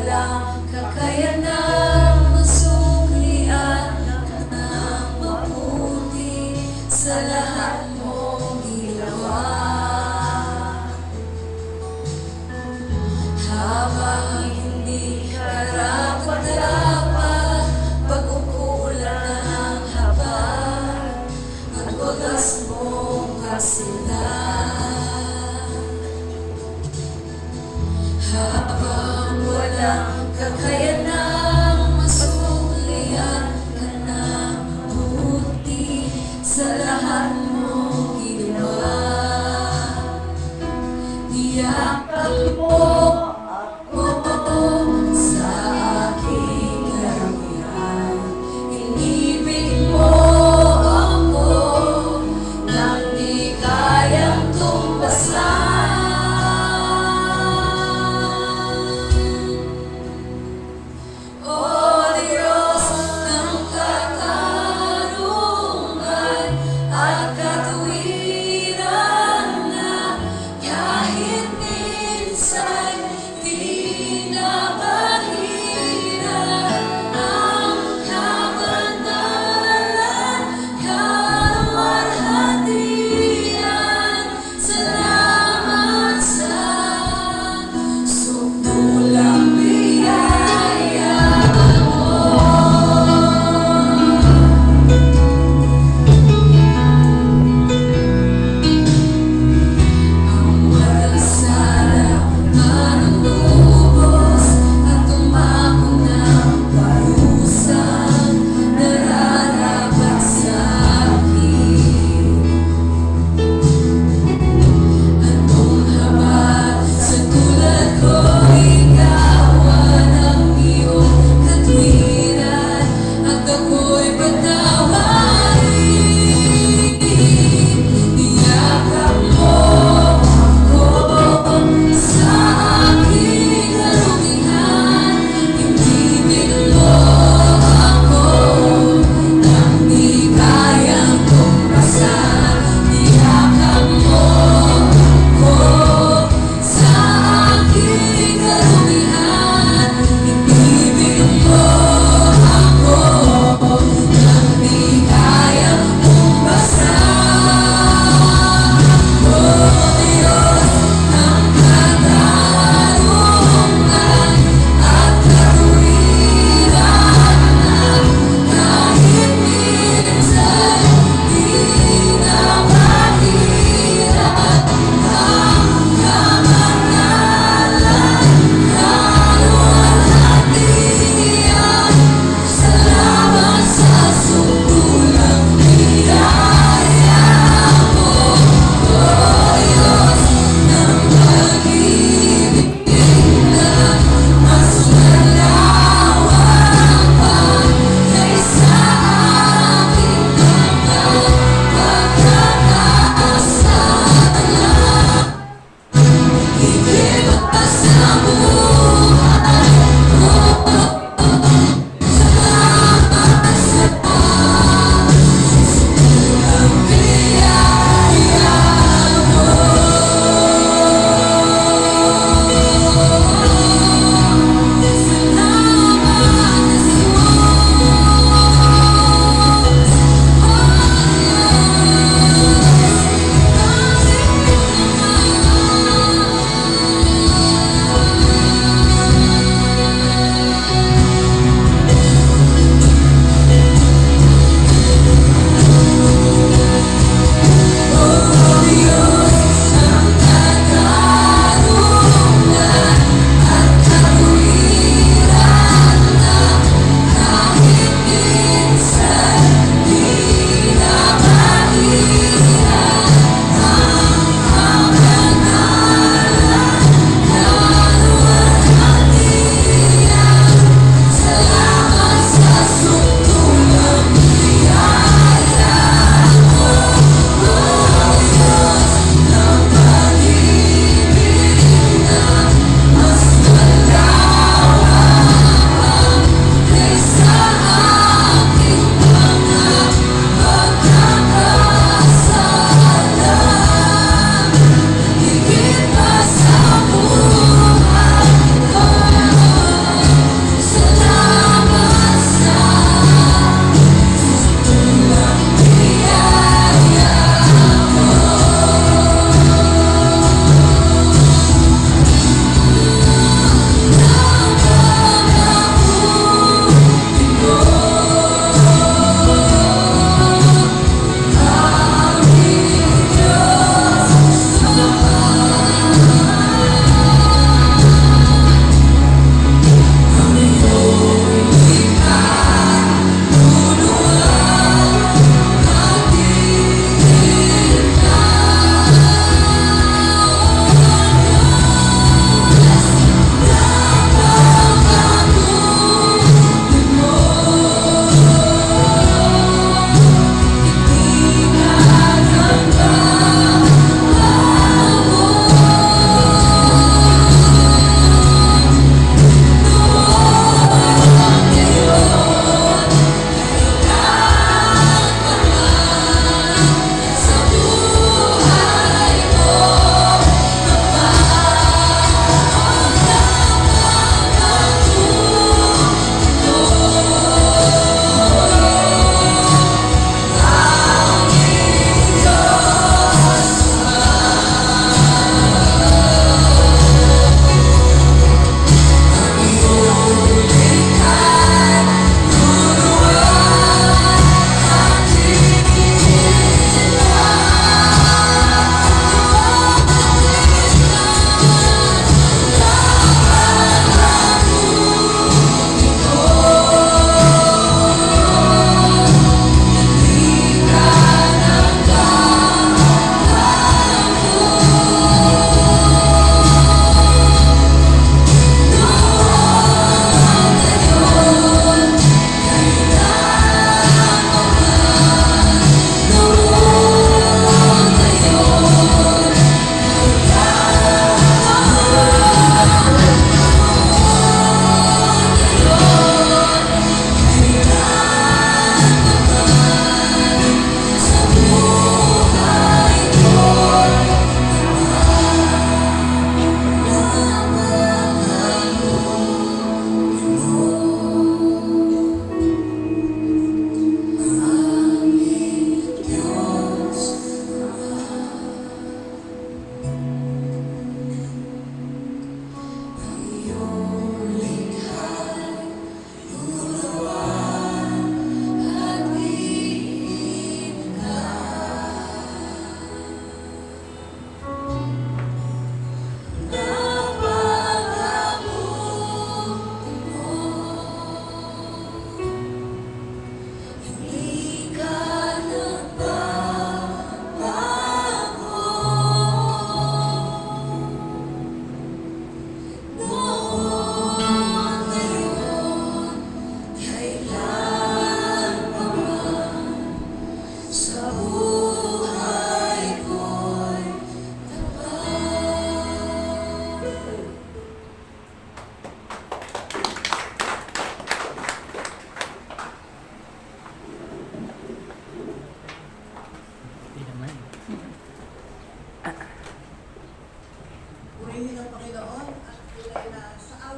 walang kakayanang masuklian ka ng mabuti sa lahat mong ginawa. Habang hindi karapat-dapat, pagkukulang ng habag at wagas mong kasilan. Habang walang kakayanang masuklian ka ng mabuti sa lahat mong ginawa. Niyakap mo sa aking karumihan, inibig mo ako nang di kayang tumbasan.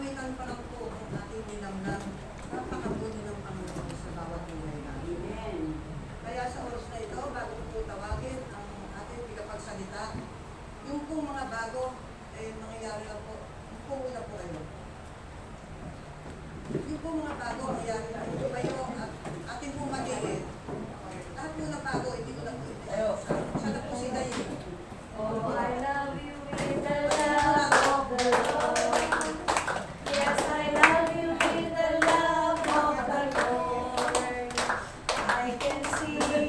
kalangitan pa lang po ang ating nilamnan. Napakabuti ng Panginoon sa bawat buhay natin. Amen. Kaya sa oras na ito, bago ko po tawagin ang ating tagapagsalita, yung pong mga bago, nangyayari lang po, yung pong una po kayo. Yung pong mga bago, nangyayari lang po kayo at ating pong magiging. Lahat po na bago, hindi ko lang po ito. Sana po si Dayo. Oh, I love you with the love of the Lord. Yes, I love you with the love of the Lord. I can see the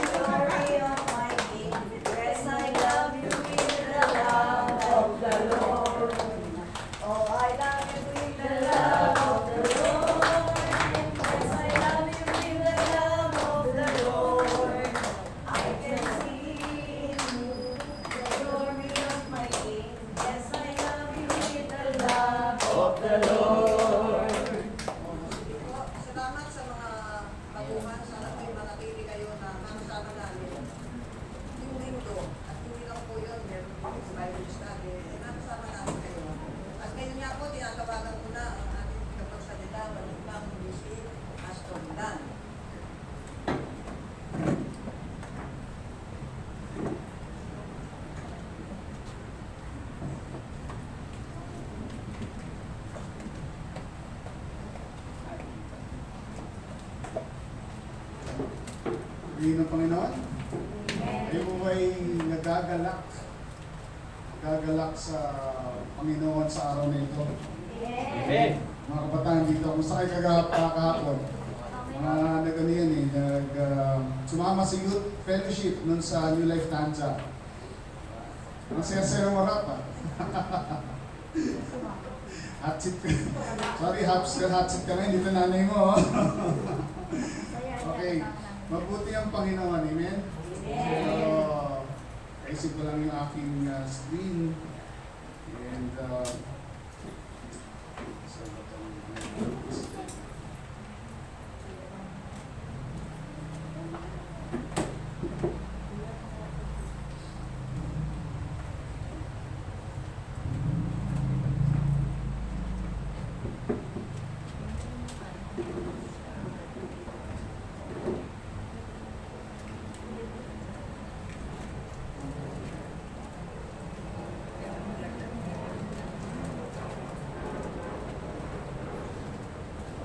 glory of my King. Yes, I love you with the love of the Lord. Oh, I love you with the love of the Lord. Yes, I love you with the love of the Lord. I can see the glory of my King. Yes, I love you with the love of the Lord. Sige po, salamat sa mga baguhan. Sana po yung manatili kayo na makasama namin. Yung linggo, at hindi lang po yun, meron po yung Bible study, nakasama namin kayo. At ngayon nga po, tinatawagan ko na ang ating kapagsalita, Balimbang Lucy Aston Dan. Pagkain ng Panginoon, kayo po ay nagagalak sa Panginoon sa araw na ito. Amen. Mga kabataan dito, kumusta kayo kahapon? Mga nag-ano yan sumama sa youth fellowship nun sa New Life Tanza. Ang saya-saya ng marap ha. Hot seat ka. Sorry, hot seat ka na, dito nanay mo. Okay, mabuti ang Panginoon, amen? Kaisip ko lang yung aking screen. And,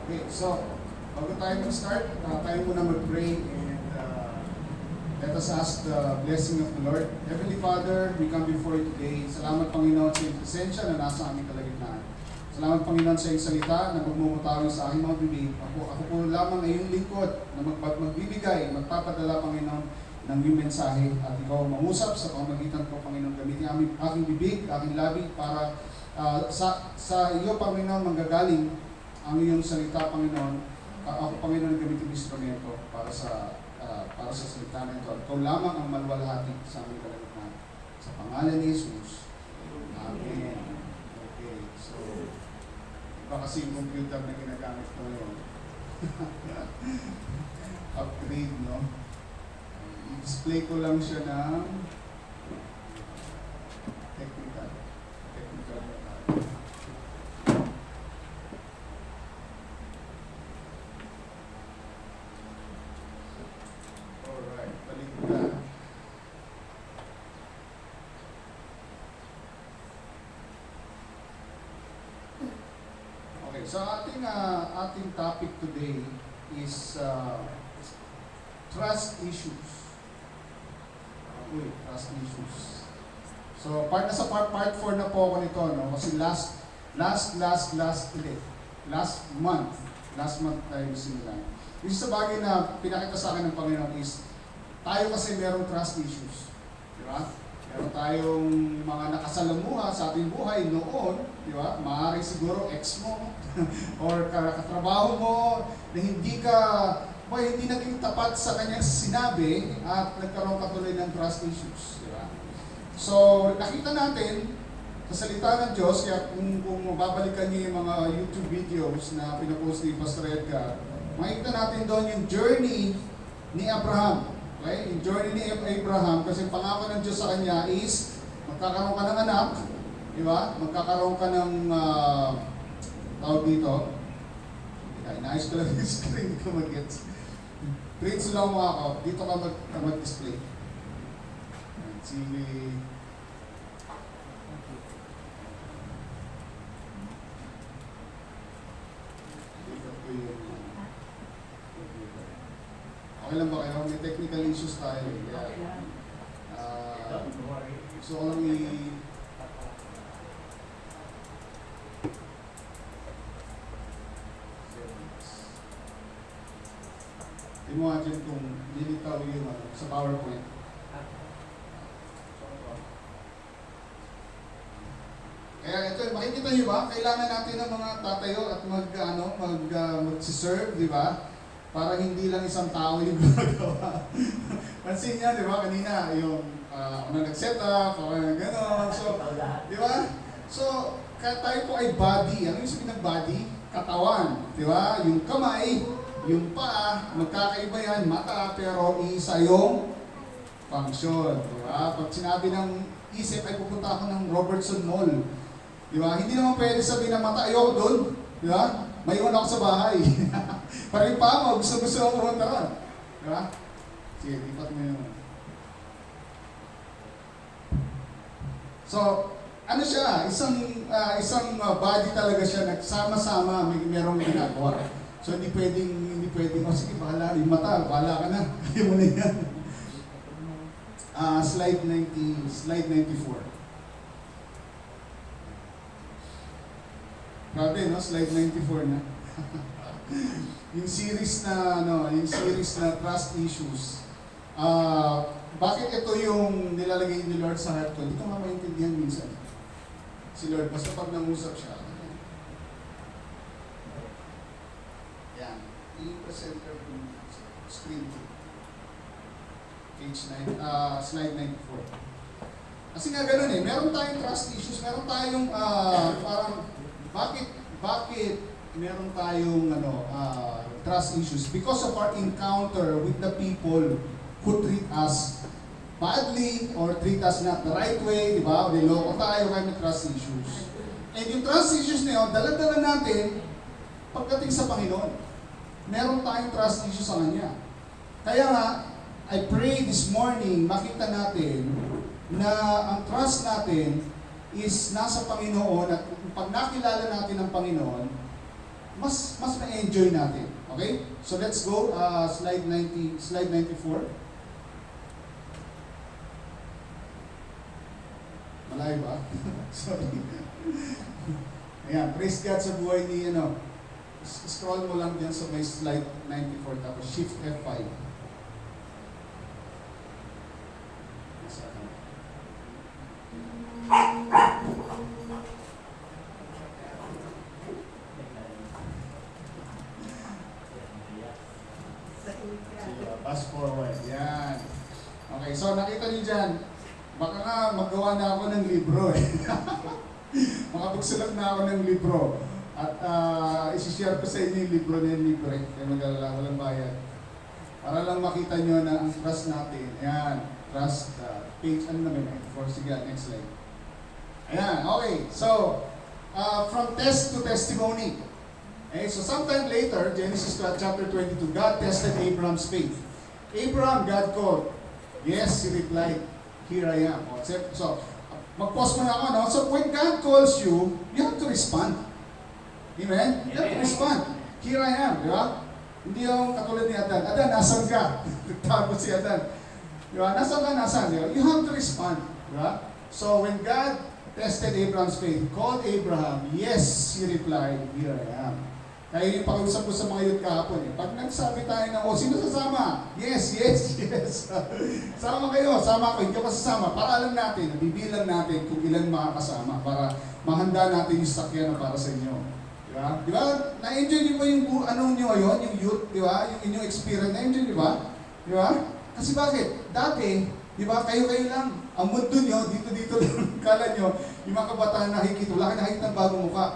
okay, so, bago tayo mag-start, tayo muna mag-pray and let us ask the blessing of the Lord. Heavenly Father, we come before you today. Salamat Panginoon sa iyong presensya na nasa aming kalagitnaan. Salamat Panginoon sa iyong salita na magmumutawi sa aking mga bibig. Ako po lamang ay iyong lingkod na magbibigay, magpapadala Panginoon ng iyong mensahe at ikaw mangusap sa pamagitan ko Panginoon. Gamitin aking bibig, aking labi para sa iyo Panginoon manggagaling ang iyong salita, Panginoon. Ako, Panginoon, gamitin instrumento para sa salita na ito. At ikaw lamang ang maluwalhati sa aming kalagitnaan. Sa pangalan ni Jesus. Amen. Okay, so, iba kasi yung computer na ginagamit ko ngayon. Upgrade, no? I-display ko lang siya ng technical na tayo. Alright, balik na. Okay, so ating topic today is trust issues. Trust issues. So nasa part 4 na po ako nito, no? Kasi last month tayo simulan. Yung sa bagay na pinakita sa akin ng Panginoon is, tayo kasi merong trust issues. Di ba? Meron tayong mga nakasalamuha sa ating buhay noon, di ba? Maaari siguro ex mo, or katrabaho mo, na hindi naging tapat sa kanyang sinabi, at nagkaroon ka tuloy ng trust issues. Di ba? So, nakita natin, sa salita ng Diyos, kaya kung mababalikan niyo yung mga YouTube videos na pinapost ni Pastor Edgar, makikita natin doon yung journey ni Abraham. Okay? Yung journey ni Abraham, kasi pangako ng Diyos sa kanya is magkakaroon ka ng anak, Di ba? Magkakaroon ka ng tawag dito. Inaayos ko lang yung screen, hindi ko mag-gets. Traits lang mga ako. Dito ka mag-display. Sige. Dito ko yung okay lang ba kayo? May technical issues tayo. Kaya, gusto ko lang imagine kung lilitaw yung sa PowerPoint. Kaya ito, makikita niyo ba? Kailangan natin ng mga tatayo at mag-serve, di ba? Para hindi lang isang tao yung gumagawa. Pansin niya, di ba? Kanina, yung nag-set up, gano'n. So, di ba? So, kaya tayo po ay body. Ano yung sabihin ng body? Katawan. Di ba? Yung kamay, yung paa, magkakaiba yan, mata, pero isa yung function. Diba? Pag sinabi ng isip ay pupunta ako ng Robertson Mall. Diba? Hindi naman pwede sabihin ng mata, ayoko doon. Diba? May iwan ako sa bahay. Parang yung paa mo, gusto ako pumunta ron. Diba? Sige, lipat mo yun. So, ano siya? Isang body talaga siya, nagsama-sama, merong ginagawa. So hindi pwedeng, sige, bahala, yung mata, bahala ka na. Kaya mo na yan. Slide 94. Grabe, no? Slide 94 na. yung series na trust issues. Bakit ito yung nilalagay ni Lord sa heart ko? Hindi ko nga maintindihan minsan. Si Lord, basta pag nangusap siya, i-presenter yung screen 2. Slide 94. Kasi nga ganun meron tayong trust issues, meron tayong parang bakit meron tayong trust issues? Because of our encounter with the people who treat us badly or treat us not the right way, di ba? Niloko tayo, kaya may trust issues. And yung trust issues na yun, dala-dala natin pagdating sa Panginoon. Meron tayong trust issues sa Kanya. Kaya nga, I pray this morning, makita natin na ang trust natin is nasa Panginoon at pag nakilala natin ang Panginoon, mas na-enjoy natin. Okay? So let's go, slide 94. Malayo ba? Sorry. Ayan, praise God sa buhay ni scroll mo lang dyan sa may slide 94 tapos shift F5. Fast forward. Yan. Okay, so nakita niyo dyan, baka nga magawa na ako ng libro Makapagsulat na ako ng libro. At isi-share ko sa inyo yung libro na yung libre. Kaya mag-alala, walang bayad. Para lang makita nyo na ang trust natin. Ayan, trust, page, ano naman? Sige, next slide. Ayan, okay. So, from test to testimony. Okay, so sometime later, Genesis chapter 22, God tested Abraham's faith. Abraham, God called. Yes, he replied, here I am. So, mag-pause mo na ako, no? So, when God calls you, you have to respond. Amen? You have to respond. Here I am, di ba? Hindi yung katulad ni Adan. Adan, nasan ka? Nagtago si Adan. Di ba? Nasan ka, nasan? Di ba? You have to respond. Di ba? So, when God tested Abraham's faith, called Abraham, yes, he replied, here I am. Kaya yung pag-usap ko sa mga youth kahapon, pag nagsabi tayo ng, sino sasama? Yes, yes, yes. Sama kayo, sama ko, hindi ka sasama. Para alam natin, bibilang natin kung ilan makakasama para mahanda natin yung sakyan na para sa inyo. Diba? Diba? Na-enjoy niyo ba yung nyo ngayon, yung youth, diba? Yung inyong experience, na-enjoy niyo ba? Diba? Kasi bakit? Dati, diba, kayo-kayo lang. Ang mundo nyo, dito lang. Kala nyo, yung mga kabataan nakikita, wala kayo nakikita ng bagong mukha.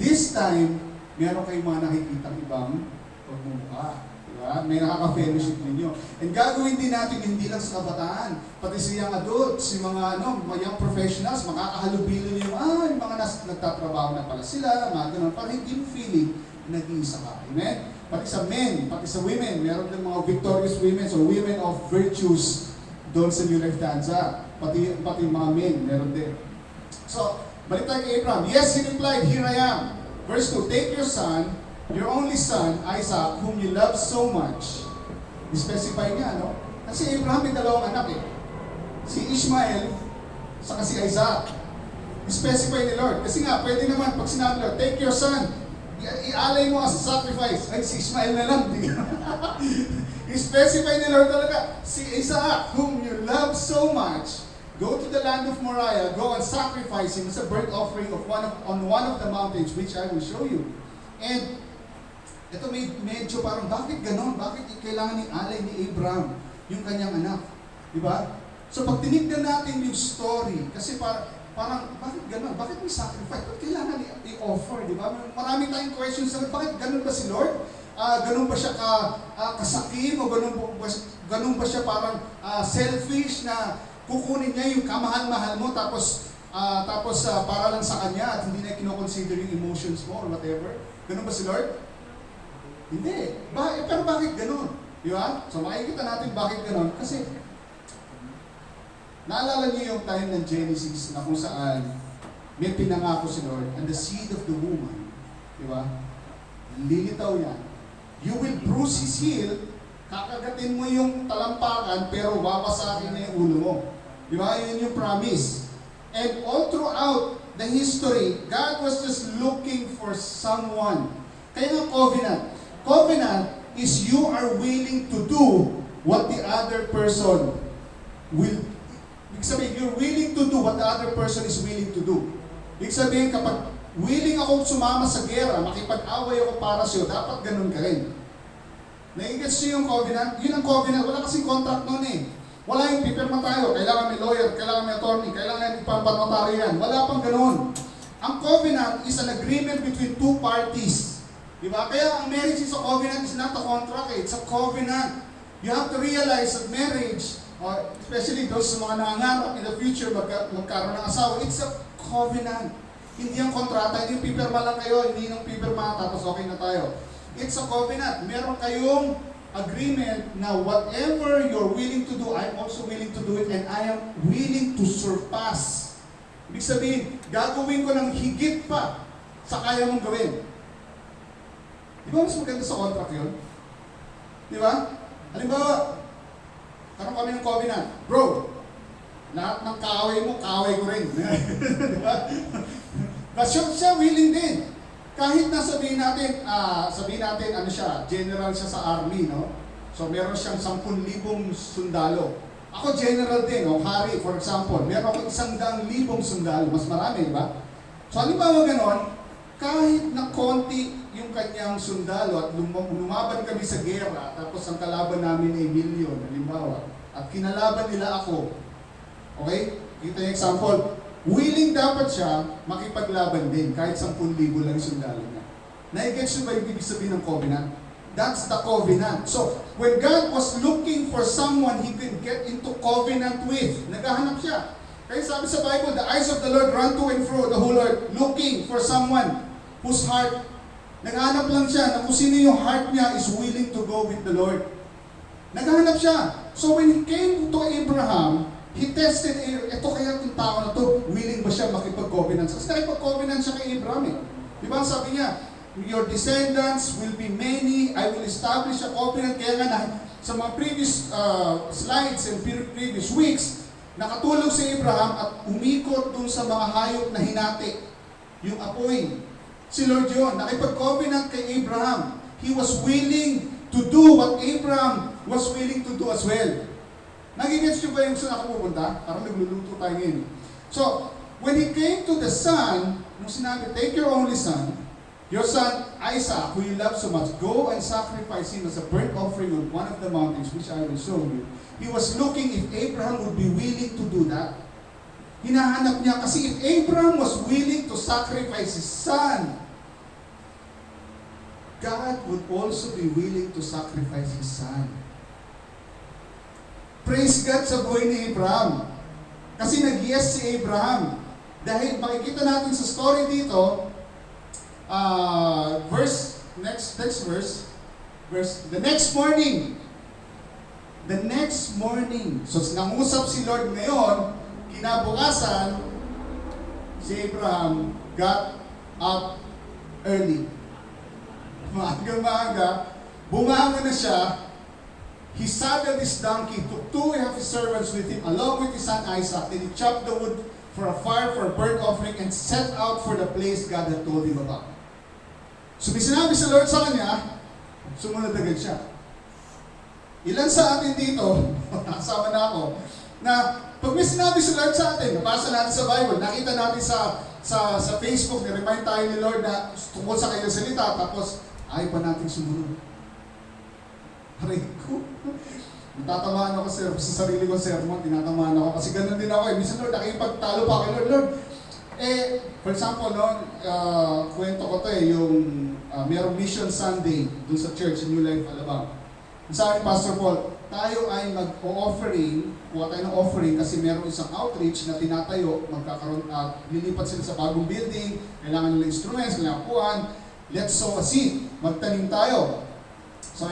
This time, meron kayong mga nakikita ibang pagmumukha. Diba? Diba? May nakaka-fellowship ninyo. And gagawin din natin hindi lang sa kabataan, pati sa young adults, yung mga young professionals, makakahalubilo niyo yung mga nagtatrabaho na pala sila, mga ganun, para hindi mo feeling nag-iisa ka. Amen? Pati sa men, pati sa women, meron din mga victorious women, so women of virtues doon sa New Life Danza. Pati mga men, meron din. So, balik tayo kay Abraham. Yes, he replied, here I am. Verse 2, take your son, your only son, Isaac, whom you love so much. I-specify niya, no? Kasi Abraham may dalawang anak eh. Si Ishmael, saka si Isaac. I-specify ni Lord. Kasi nga, pwede naman, pag sinabi Lord, take your son, ialay mo as a sacrifice. Ay, si Ishmael na lang. I-specify ni Lord talaga, si Isaac, whom you love so much, go to the land of Moriah, go and sacrifice him as a burnt offering on one of the mountains, which I will show you. And ito medyo parang, bakit ganon? Bakit kailangan alay ni Abraham yung kanyang anak? Diba? So pag tinignan natin yung story, kasi parang, bakit ganon? Bakit may sacrifice? Bakit kailangan i-offer? Diba? Marami tayong questions. Bakit ganon ba si Lord? Ganon ba siya kasakim? O ganon ba siya parang selfish na kukunin niya yung kamahal-mahal mo tapos para lang sa kanya at hindi na kinoconsider yung emotions mo or whatever? Ganon ba si Lord? Hindi. Pero bakit ganun? Di ba? So makikita natin bakit ganun. Kasi, naalala niyo yung time ng Genesis na kung saan may pinangako si Lord and the seed of the woman. Di ba? Lilitaw yan. You will bruise his heel, kakagatin mo yung talampakan, pero wawasakin na yung ulo mo. Di ba? Yun yung promise. And all throughout the history, God was just looking for someone. Kaya nga covenant. Covenant is you are willing to do what the other person will. Ibig sabihin, you're willing to do what the other person is willing to do. Ibig sabihin, kapag willing akong sumama sa gera, makipag-away ako para sa'yo, dapat ganun ka rin. Nai-gets nyo yung covenant? Yun ang covenant. Wala kasing contract nun eh. Wala yung pipirma tayo. Kailangan may lawyer, kailangan may attorney, kailangan ipapanotaryo yan. Wala pang ganun. Ang covenant is an agreement between two parties. Diba? Kaya ang marriage is a covenant, is not a contract, it's a covenant. You have to realize that marriage, especially those sa mga nangangarap in the future magkaroon ng asawa, it's a covenant. Hindi ang kontrata, hindi pipirma lang kayo, hindi nang pipirma tapos okay na tayo. It's a covenant. Meron kayong agreement na whatever you're willing to do, I'm also willing to do it and I am willing to surpass. Ibig sabihin, gagawin ko ng higit pa sa kaya mong gawin. Di ba mas maganda sa contract yun? Di ba? Halimbawa, karoon kami ng covenant. Bro, lahat ng kaaway mo, kaaway ko rin. Di ba? Kasi siya willing din. Kahit na sabihin natin, ano siya, general siya sa army, no? So meron siyang 10,000 sundalo. Ako general din, no? Hari, for example, meron ako 100,000 sundalo. Mas marami, di ba? So halimbawa ganon, kahit na konti yung kanyang sundalo at lumaban kami sa gera, tapos ang kalaban namin ay milyon, halimbawa, at kinalaban nila ako. Okay? Kita yung example. Willing dapat siya makipaglaban din, kahit 10,000 lang yung sundalo niya. Nai-gets nyo ba yung ibig sabihin ng covenant? That's the covenant. So, when God was looking for someone He could get into covenant with, naghahanap siya. Kaya sabi sa Bible, the eyes of the Lord run to and fro, the whole Lord, looking for someone whose heart, naghahanap lang siya na kung sino yung heart niya is willing to go with the Lord. Naghahanap siya. So when he came to Abraham, he tested, ito kaya itong tao na to, willing ba siya makipag-covenant? Kasi nakipag-covenant siya kay Abraham eh. Di ba sabi niya, your descendants will be many, I will establish a covenant. Kaya nga sa mga previous slides and previous weeks, nakatulog si Abraham at umikot dun sa mga hayop na hinati. Yung apoy. Si Lord yun, nakipag-covenant kay Abraham. He was willing to do what Abraham was willing to do as well. Nagigets nyo ba yung saan ako pupunta? Parang nagluluto tayo ngayon. So, when he came to the son, nung sinabi, take your only son, your son Isaac, who you love so much, go and sacrifice him as a burnt offering on one of the mountains, which I will show you. He was looking if Abraham would be willing to do that. Hinahanap niya kasi if Abraham was willing to sacrifice his son, God would also be willing to sacrifice His Son. Praise God sa buhay ni Abraham. Kasi nag-yes si Abraham. Dahil makikita natin sa story dito, next verse, the next morning, so nangusap si Lord ngayon, kinabukasan, si Abraham got up early. Maaga, bumangon na siya. He saddled his donkey, took 2 of his servants with him, along with his son Isaac. Then he chopped the wood for a fire for a burnt offering and set out for the place God had told him about. So may sinabi sa Lord sa kanya, sumunod agad siya. Ilan sa atin dito, nakasama na ako, na pag may sinabi sa Lord sa atin, nabasa natin sa Bible, nakita natin sa Facebook, ni-remind tayo ni Lord na tungkol sa kanyang salita, tapos ayaw pa natin sumunod. Aray ko. Natatamaan ako sa sarili ko sermon, tinatamaan ako. Kasi ganun din ako. Minsan, Lord, nakipagtalo pa ako, Lord. For example, kwento ko to yung mayroong Mission Sunday dun sa church, New Life, Alabang. Sa akin, Pastor Paul, tayo ay mag-offering, kuha tayo ng offering kasi mayroong isang outreach na tinatayo, lilipat sila sa bagong building, kailangan nila instruments, kailangan kuhan, let's sow a seed, magtanim tayo. So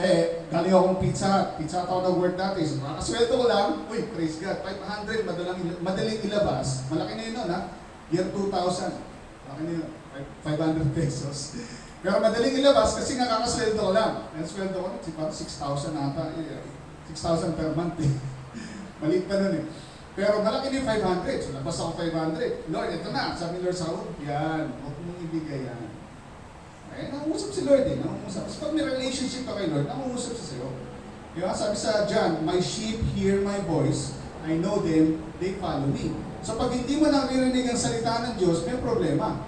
galing akong pizza ako ng word natin. So makakasweldo ko lang, uy, praise God, 500, madaling ilabas. Malaki na yun nun, ha? Year 2000, malaki na yun, 500 pesos. Pero madaling ilabas kasi nakakasweldo ko lang. Ang sweldo ko, parang 6,000 ata, 6,000 per month eh. Maliit pa nun eh. Pero malaki na yung 500, so labas ako 500. Lord, ito na, sabi ni Lord sa ako, yan, huwag mong ibigay yan. Nangungusap si Lord nangungusap. Kasi pag may relationship ka kay Lord, nangungusap siya sa'yo. Diba? Sabi sa John, my sheep hear my voice, I know them, they follow me. So pag hindi mo naririnig ang salita ng Diyos, may problema.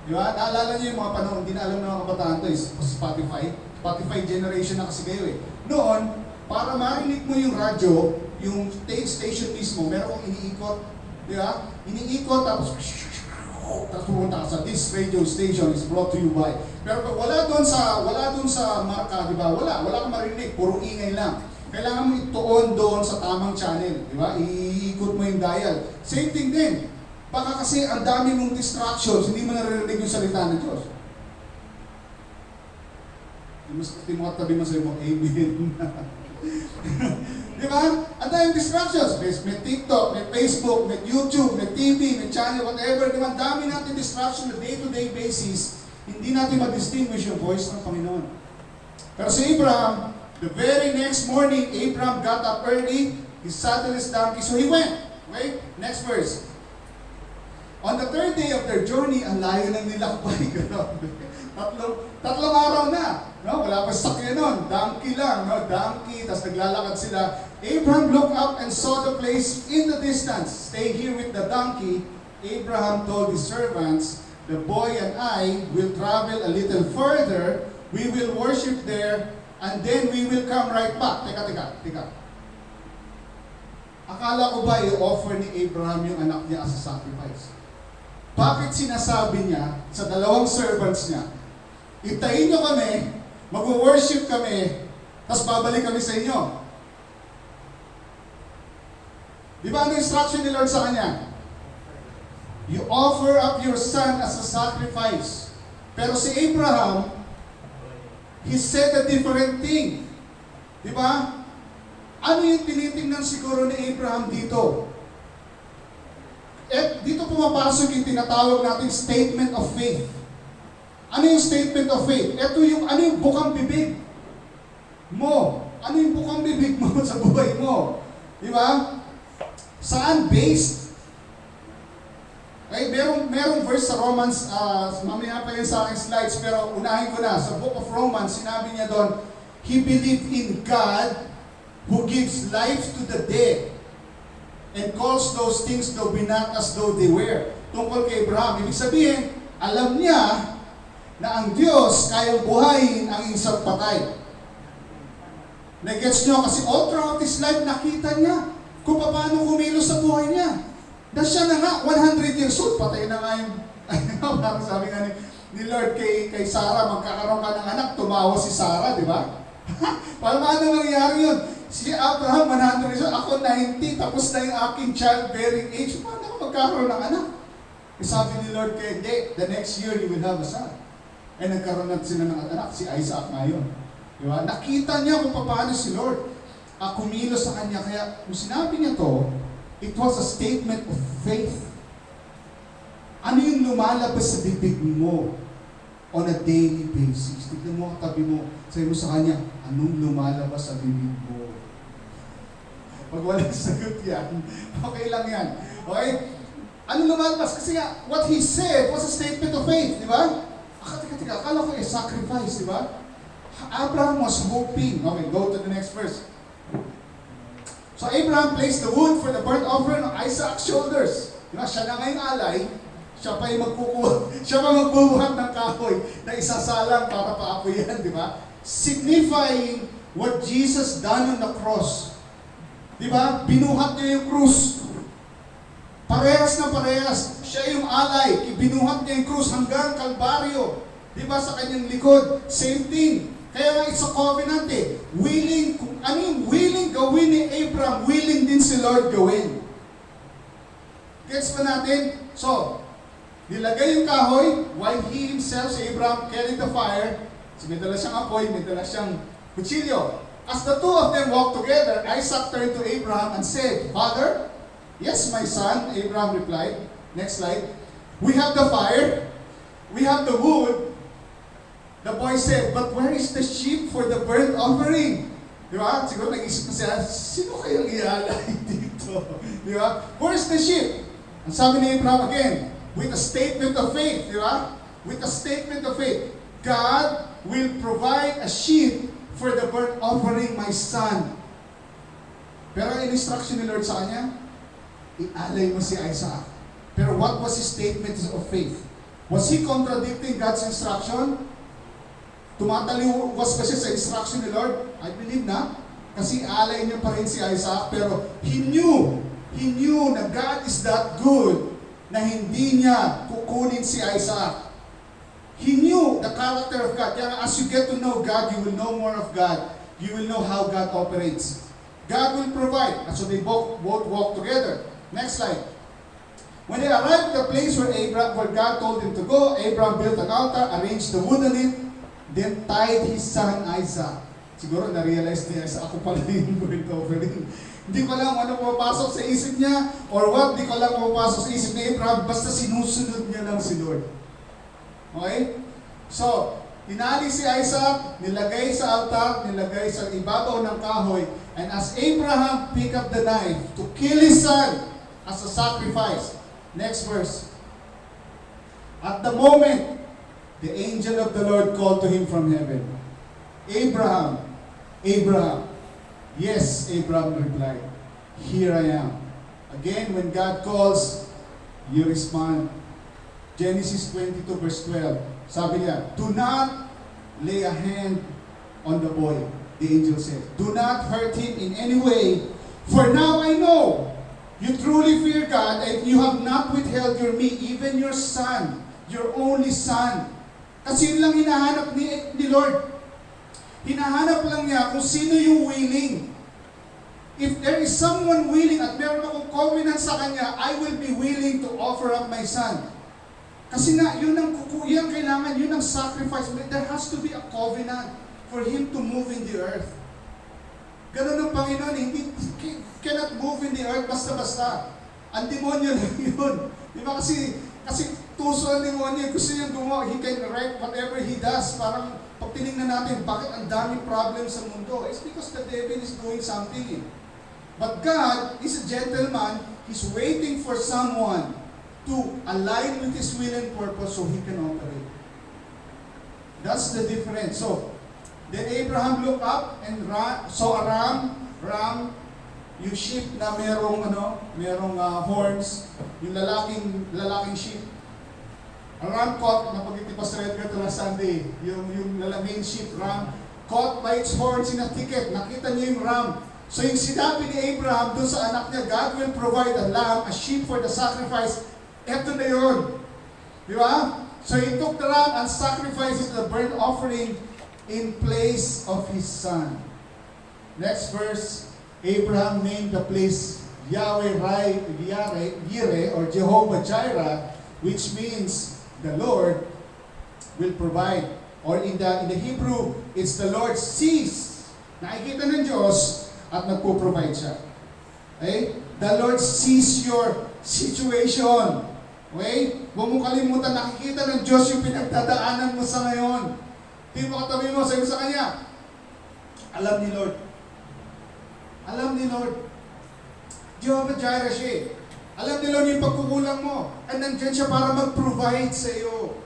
Diba? Naalala niyo yung mga panahon, hindi na alam ng mga kabataan ito, is Spotify generation na kasi kayo eh. Noon, para marinig mo yung radyo, yung station mismo, meron kong iniikot. Diba? Iniikot, tapos pumunta ka sa this radio station is brought to you by. Pero pag wala doon sa marka, di ba? Wala kang marinig, puro ingay lang. Kailangan mo ituon doon sa tamang channel, di ba? Iikot mo yung dial. Same thing din. Baka kasi ang dami mong distractions, hindi mo naririnig yung salita ng Diyos. Di mo katabi mo sa'yo mo, amen. Di ba? Ang daming distractions. May TikTok, may Facebook, may YouTube, may TV, may channel, whatever. Di ba? Ang dami natin distraction na day-to-day basis. Hindi natin ma-distinguish yung voice ng Panginoon. Pero si Abraham, the very next morning, Abraham got up early, he saddled his donkey, so he went. Okay? Next verse. On the 3rd day of their journey, ang layo ng nilakbay. Tatlong araw na. No? Wala pa sakyan nun. Donkey lang. No? Donkey, tapos naglalakad sila. Abraham looked up and saw the place in the distance. Stay here with the donkey. Abraham told his servants, the boy and I will travel a little further. We will worship there, and then we will come right back. Teka. Akala ko ba i-offer ni Abraham yung anak niya as a sacrifice? Bakit sinasabi niya sa dalawang servants niya, itayin niyo kami, mag-worship kami, tapos babalik kami sa inyo? Di ba ano instruction ni Lord sa kanya? You offer up your son as a sacrifice. Pero si Abraham, he said a different thing. Di ba? Ano yung tinitingnan siguro ni Abraham dito? At dito pumapasok yung tinatawag natin statement of faith. Ano yung statement of faith? Ito yung, ano yung bukang bibig mo? Ano yung bukang bibig mo sa buhay mo? Di ba? Saan based? Okay, merong verse sa Romans, mamaya pa yun sa aking slides, pero unahin ko na. Sa book of Romans, sinabi niya doon, he believed in God who gives life to the dead and calls those things to be not as though they were. Tungkol kay Abraham, ibig sabihin, alam niya na ang Diyos kayang buhayin ang isang patay. Nag-gets nyo? Kasi all throughout his life, nakita niya kung paano kumilos sa buhay niya. Dahil siya na nga, 100 years old, patay na nga yung, parang sabi nga ni Lord kay Sarah, magkakaroon ka ng anak, tumawa si Sarah, di ba? Paano nangyari yun? Si Abraham, 100 years old, ako 90, tapos na yung aking childbearing age. Paano ako magkakaroon ng anak? Sabi ni Lord kay, hindi, the next year you will have a son. Eh, nagkaroon na sila ng anak, si Isaac ngayon. Di ba? Nakita niya kung paano si Lord kumilos sa kanya. Kaya, kung sinabi niya to, it was a statement of faith. Ano yung lumalabas sa bibig mo on a daily basis? Tignan mo, tabi mo, sabi mo sa kanya, anong lumalabas sa bibig mo? Pag walang sagot yan, okay lang yan. Okay? Ano lumalabas? Kasi nga, what he said was a statement of faith, di ba? Teka, akala ko sacrifice, di ba? Abraham was hoping. Okay, go to the next verse. So Abraham placed the wood for the burnt offering on Isaac's shoulders. Di ba? Siya na ngayon alay, siya pa yung magbubuhat ng kahoy na isasalang para paapoyan, di ba? Signifying what Jesus done on the cross. Di ba? Binuhat niya yung krus. Parehas na parehas. Siya yung alay. Binuhat niya yung krus hanggang Kalbaryo. Di ba? Sa kanyang likod. Same thing. Kaya nga it's a covenant eh. Willing, ano yung willing gawin ni Abraham, willing din si Lord gawin. Gets ba natin? So, nilagay yung kahoy while he himself, si Abraham, carried the fire. So, may dala siyang apoy, may dala siyang kutsilyo. As the two of them walked together, Isaac turned to Abraham and said, Father, yes, my son, Abraham replied. Next slide. We have the fire, we have the wood. The boy said, but where is the sheep for the burnt offering? Di ba? Siguro nag-isip na siya, sino kayang ialay dito? Di ba? Where is the sheep? Ang sabi ni Abraham again, with a statement of faith, di ba? With a statement of faith, God will provide a sheep for the burnt offering, my son. Pero ang instruction ni Lord sa kanya, ialay mo si Isaac. Pero what was his statement of faith? Was he contradicting God's instruction? Tumataliwas ba siya sa instruction ni Lord? I believe na. Kasi alay niya pa rin si Isaac. Pero he knew na God is that good na hindi niya kukunin si Isaac. He knew the character of God. Kaya as you get to know God, you will know more of God. You will know how God operates. God will provide. And so they both walk together. Next slide. When they arrived at the place where God told him to go, Abraham built an altar, arranged the wood on it, then tied his son Isaac. Siguro na-realize niya, ako pala yung burnt offering. Hindi ko alam ano pumapasok sa isip niya, or what, hindi ko alam pumapasok sa isip ni Abraham, basta sinusunod niya lang si Lord. Okay? So, tinali si Isaac, nilagay sa altar, nilagay sa ibabaw ng kahoy, and as Abraham picked up the knife to kill his son as a sacrifice. Next verse. At the moment, the angel of the Lord called to him from heaven, Abraham, Abraham. Yes, Abraham replied, here I am. Again, when God calls, you respond. Genesis 22 verse 12. Sabi niya, do not lay a hand on the boy. The angel said, do not hurt him in any way, for now I know you truly fear God and you have not withheld your meat, even your son, your only son. Kasi yun lang hinahanap ni Lord. Hinahanap lang niya kung sino yung willing. If there is someone willing at meron akong covenant sa kanya, I will be willing to offer up my son. Kasi nga, yun ang kailangan, yun ang sacrifice. There has to be a covenant for Him to move in the earth. Ganun ang Panginoon, hindi cannot move in the earth basta-basta. Ang demonyo lang yun. Di ba kasi tuso ang demonyo, gusto niyang gumawa, he can wreck whatever he does. Parang pag tinignan natin, bakit ang daming problems sa mundo? It's because the devil is doing something. But God is a gentleman, He's waiting for someone to align with His will and purpose so He can operate. That's the difference. So, then Abraham looked up and saw a ram, yung sheep na merong horns, yung lalaking sheep. A ram caught, napag-itipas sa Red Gate last Sunday, yung main sheep, ram, caught by its horns in a thicket. Nakita niya yung ram. So yung sinabi ni Abraham doon sa anak niya, God will provide a lamb, a sheep for the sacrifice. Eto na yun. Di ba? So he took the ram and sacrificed it as a burnt offering in place of his son. Next verse, Abraham named the place Yahweh Yireh or Jehovah Jireh, which means the Lord will provide. Or in the Hebrew, it's the Lord sees. Nakikita ng Diyos at nagpo-provide siya. Okay? The Lord sees your situation. Okay? Huwag mo kalimutan, nakikita ng Diyos yung pinagdadaanan mo sa ngayon. Di mo katabi mo, sabi sa Kanya, alam ni Lord. Alam ni Lord. Jehovah Jireh siya. Alam ni Lord yung pagkukulang mo. At nandiyan siya para mag-provide sa iyo.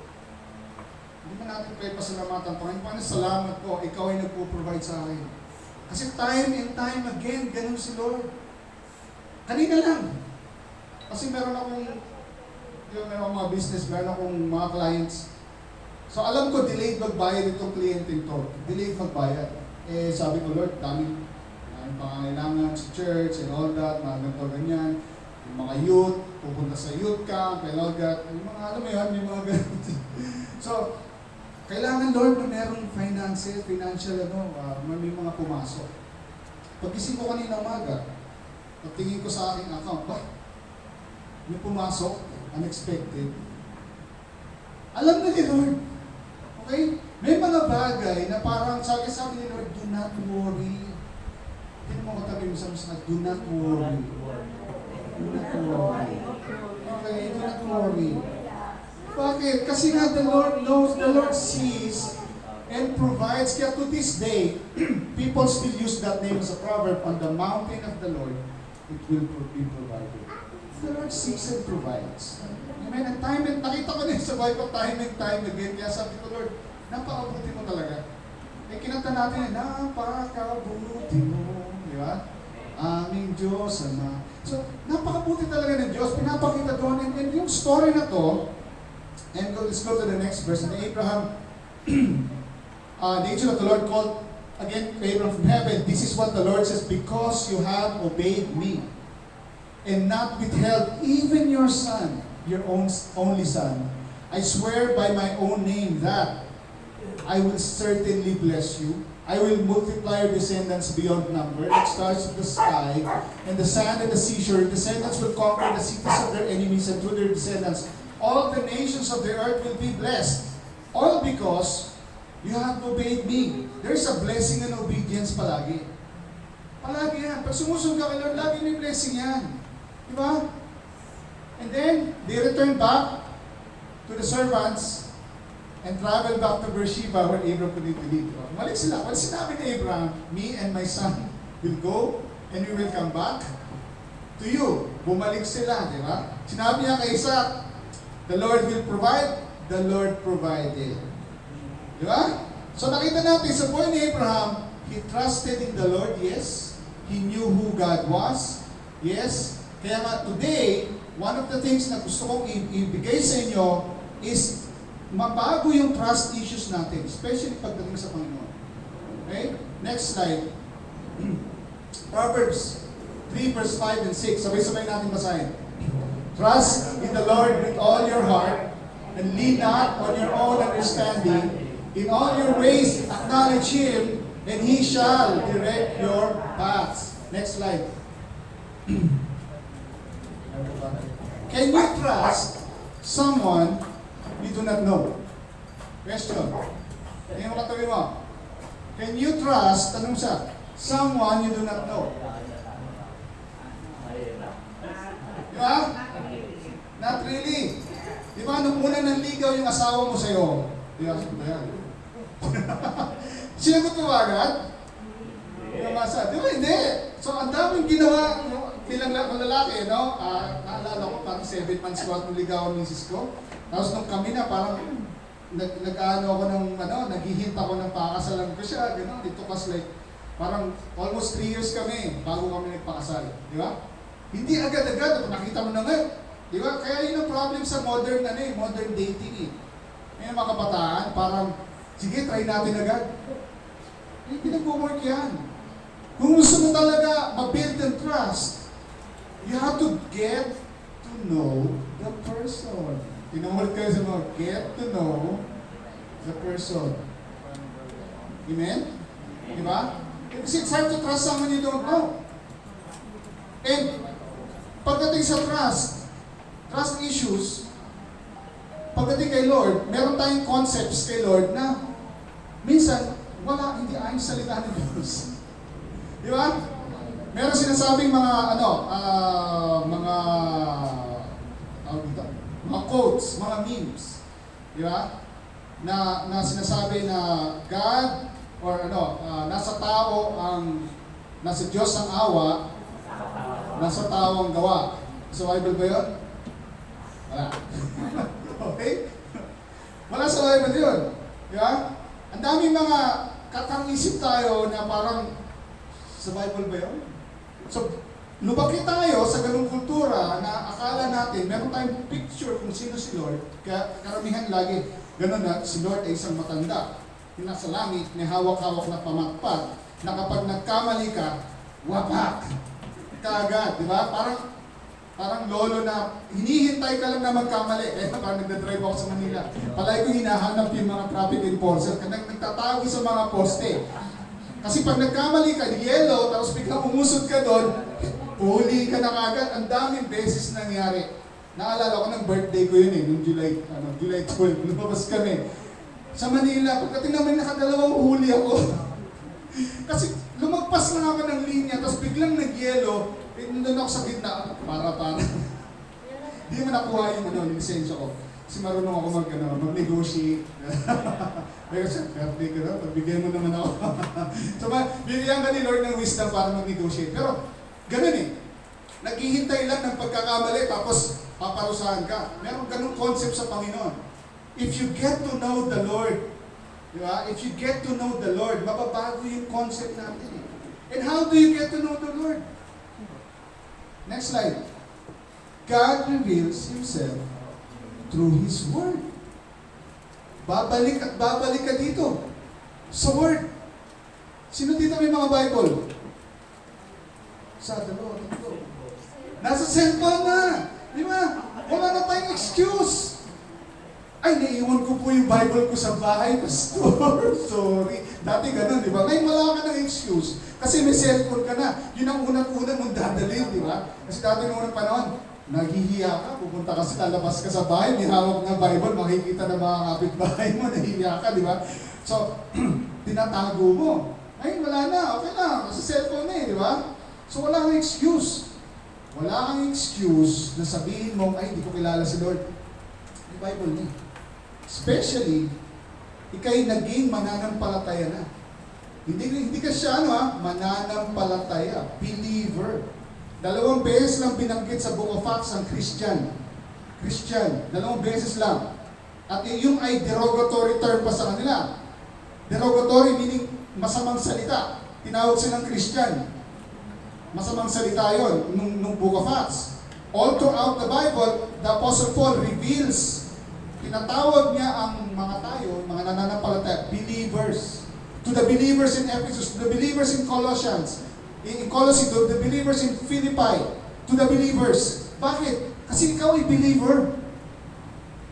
Hindi man natin kayo pasalamatan. Panginoon, salamat po. Ikaw ay nagpo-provide sa akin. Kasi time and time again, ganun si Lord. Kanina lang. Kasi meron akong mga business, meron akong mga clients. So alam ko, delayed magbayad itong kliyente ito. Delayed magbayad. Eh, sabi ko, Lord, daming pangangailangan sa church and all that, mga ganito, ganyan. Yung mga youth, pupunta sa youth camp and all that. Yung mga, alam mo yan, yung mga ganito. So, kailangan, Lord, na merong finances, financial, may mga pumasok. Pag-isip ko kanina umaga, pagtingin ko sa aking account, may pumasok, unexpected. Alam na ni Lord. Okay? May mga bagay na parang sabi ni Lord, do not worry. Hindi mo katabi mo sa do not worry. Do not worry. Okay, do not worry. Bakit? Kasi nga the Lord knows, the Lord sees and provides. Kaya to this day, people still use that name as a proverb, on the mountain of the Lord, it will be provided. The Lord sees and provides. Amen. And time and, nakita ko din sa Bible, time and time again. Kaya sabi ko, Lord, napakabuti mo talaga. Eh, kinanta natin, napakabuti mo. Di ba? Aming Diyos, Ama. So, napakabuti talaga ng Diyos. Pinapakita doon. And yung story na to, and let's go to the next verse. And Abraham, the angel of the Lord called again Abraham from heaven. This is what the Lord says, because you have obeyed me and not withheld even your son, your only son. I swear by my own name that I will certainly bless you. I will multiply your descendants beyond number, like stars of the sky, and the sand and the seashore. Your descendants will conquer the cities of their enemies, and through their descendants, all the nations of the earth will be blessed. All because you have obeyed me. There's a blessing and obedience palagi. Palagi yan. Pag sumusunod ka kay Lord, lagi may blessing yan. Diba? And then, they returned back to the servants and traveled back to Beersheba where Abraham continued to live. Malik sila. Well, sinabi ni Abraham, me and my son will go and we will come back to you. Bumalik sila, di ba? Sinabi niya kay Isaac, the Lord will provide, the Lord provided. Di ba? So nakita natin sa buhay ni Abraham, he trusted in the Lord, yes. He knew who God was, yes. Kaya nga today, one of the things na gusto kong ibigay sa inyo is mabago yung trust issues natin, especially pagdating sa Panginoon. Okay? Next slide. Proverbs 3 verse 5 and 6. Sabay-sabay natin basahin. Trust in the Lord with all your heart and lean not on your own understanding. In all your ways acknowledge Him and He shall direct your paths. Next slide. Can you trust someone you do not know? Question. Tingnan mo katabi mo. Can you trust, tanong siya, someone you do not know? Di ba? Not really. Di ba, nung una nanligaw yung asawa mo sa'yo, di ba, sino ba yan? Sinagot mo ba agad? Yung masa, di ba, hindi. So, ang daming ginawa, bilang lalaki, no? Naalala ko, parang 7 months ko at naligaw ang misis ko. Tapos nung kami na, parang nag-ano ako ng, naghihint ako ng pakasalan ko siya, gano'n. It took us like, parang almost 3 years kami bago kami nagpakasal. Di ba? Hindi agad-agad, nakita mo na ngayon. Di ba? Kaya yun ang problem sa modern, modern dating eh. Ngayon mga kabataan, parang, sige, try natin agad. Hindi nag-work yan. Kung gusto mo talaga ma-build and trust, you have to get to know the person. Tinuhod kayo sa mga get to know the person. Amen? Diba? Kasi it's hard to trust someone you don't know. And pagdating sa trust issues, pagdating kay Lord, meron tayong concepts kay Lord na minsan, hindi ayon sa salita ng Diyos. Di ba? Meron sinasabing mga quotes, mga memes. Di ba? Na sinasabi na God or nasa tao nasa Diyos ang awa, nasa tao ang gawa. Sa Bible ba yun? Wala. Okay? Wala sa Bible yun. Di ba? Ang daming mga kakang-isip tayo na parang sa Bible ba yun? So, lumaki tayo sa ganung kultura na akala natin, meron tayong picture kung sino si Lord, kaya karamihan lagi, ganun na, si Lord ay isang matanda, yung nasa langit, may hawak-hawak na pamatpat, na kapag nagkamali ka, wapak! Kaagad, di ba? Parang lolo na hinihintay ka lang na magkamali. Parang nagdadrive ako sa Manila. Palagi ko hinahanap yung mga traffic enforcer kasi nagtatago sa mga poste. Kasi pag nagkamali ka, yellow, tapos biglang umusod ka doon, huli ka na kagad. Ang daming beses nangyari. Naalala ko ng birthday ko yun nung July 12, lumabas kami. Sa Manila, pagdating namin nakadalawang huli ako. Kasi lumagpas lang ako ng linya, tapos biglang nag-yellow, nandun ako sa gitna, para. Hindi mo nakuha yung lisensya ko. Kasi marunong ako mag-negotiate. Pero siya, birthday ko na, pagbigyan mo naman ako. So, bigyan ka ni Lord ng wisdom para mag-negotiate. Pero, ganun eh. Naghihintay lang ng pagkakamali, tapos paparusahan ka. Meron ganung concept sa Panginoon. If you get to know the Lord, di ba? If you get to know the Lord, mababago yung concept natin eh. And how do you get to know the Lord? Next slide. God reveals Himself through His Word. Babalik at babalik ka dito sa Word. Sino dito may mga Bible? Sa dalawa, tatlo. Nasa cellphone na. Di ba? Wala na tayong excuse. Ay, naiiwan ko po yung Bible ko sa bahay, Pastor. Sorry. Dati ganun, di ba? Ngayon wala ka ng excuse. Kasi may cellphone ka na. Yun ang unang-unang mong dadalhin, di ba? Kasi dati nung unang panahon, naghihiya ka, pupunta ka sa lalabas ka sa bahay, may hawak na Bible, makikita ng mga kapitbahay mo, nahihiya ka, di ba? So, tinatago mo. Ngayon wala na, okay na, sa cellphone na eh, di ba? So wala kang excuse. Wala kang excuse na sabihin mo, ay, hindi ko kilala si Lord. Yung Bible niya. Especially, ikay naging mananampalataya na. Hindi ka siya, mananampalataya. Believer. 2 beses lang binanggit sa Book of Acts ang Christian. 2 beses lang. At yung ay derogatory term pa sa kanila. Derogatory meaning masamang salita. Tinawag silang Christian. Masamang salita yon nung Book of Acts. All throughout the Bible, the Apostle Paul reveals, tinatawag niya ang mga tayo, mga nananampalataya, believers. To the believers in Ephesus, to the believers in Colossians, in Colossae, to the believers in Philippi, to the believers. Bakit? Kasi ikaw ay believer.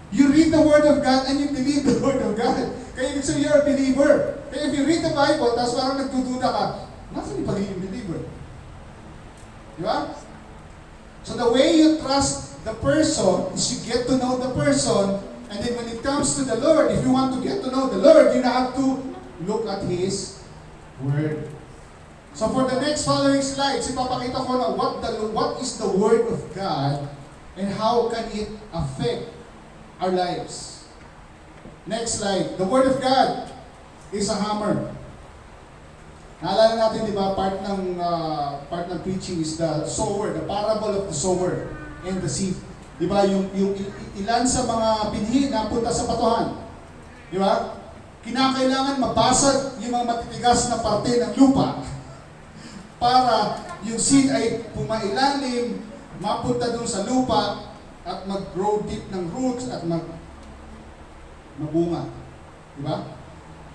You read the Word of God and you believe the Word of God. Kaya ibig sabihin, you're a believer. Kaya if you read the Bible, tapos parang nagdududa ka, nasaan yung pagiging believer? Di ba? So the way you trust the person is you get to know the person, and then when it comes to the Lord, if you want to get to know the Lord, you have to look at His Word. So for the next following slides, ipapakita ko na what is the Word of God and how can it affect our lives. Next slide. The Word of God is a hammer. Naalala natin, di ba, part ng preaching is the sower, the parable of the sower and the seed. Di ba, yung ilan sa mga binhi na punta sa batuhan. Di ba? Kinakailangan mabasag yung mga matitigas na parte ng lupa para yung seed ay pumailalim, mapunta dun sa lupa at mag-grow deep ng roots at mabunga. Di ba?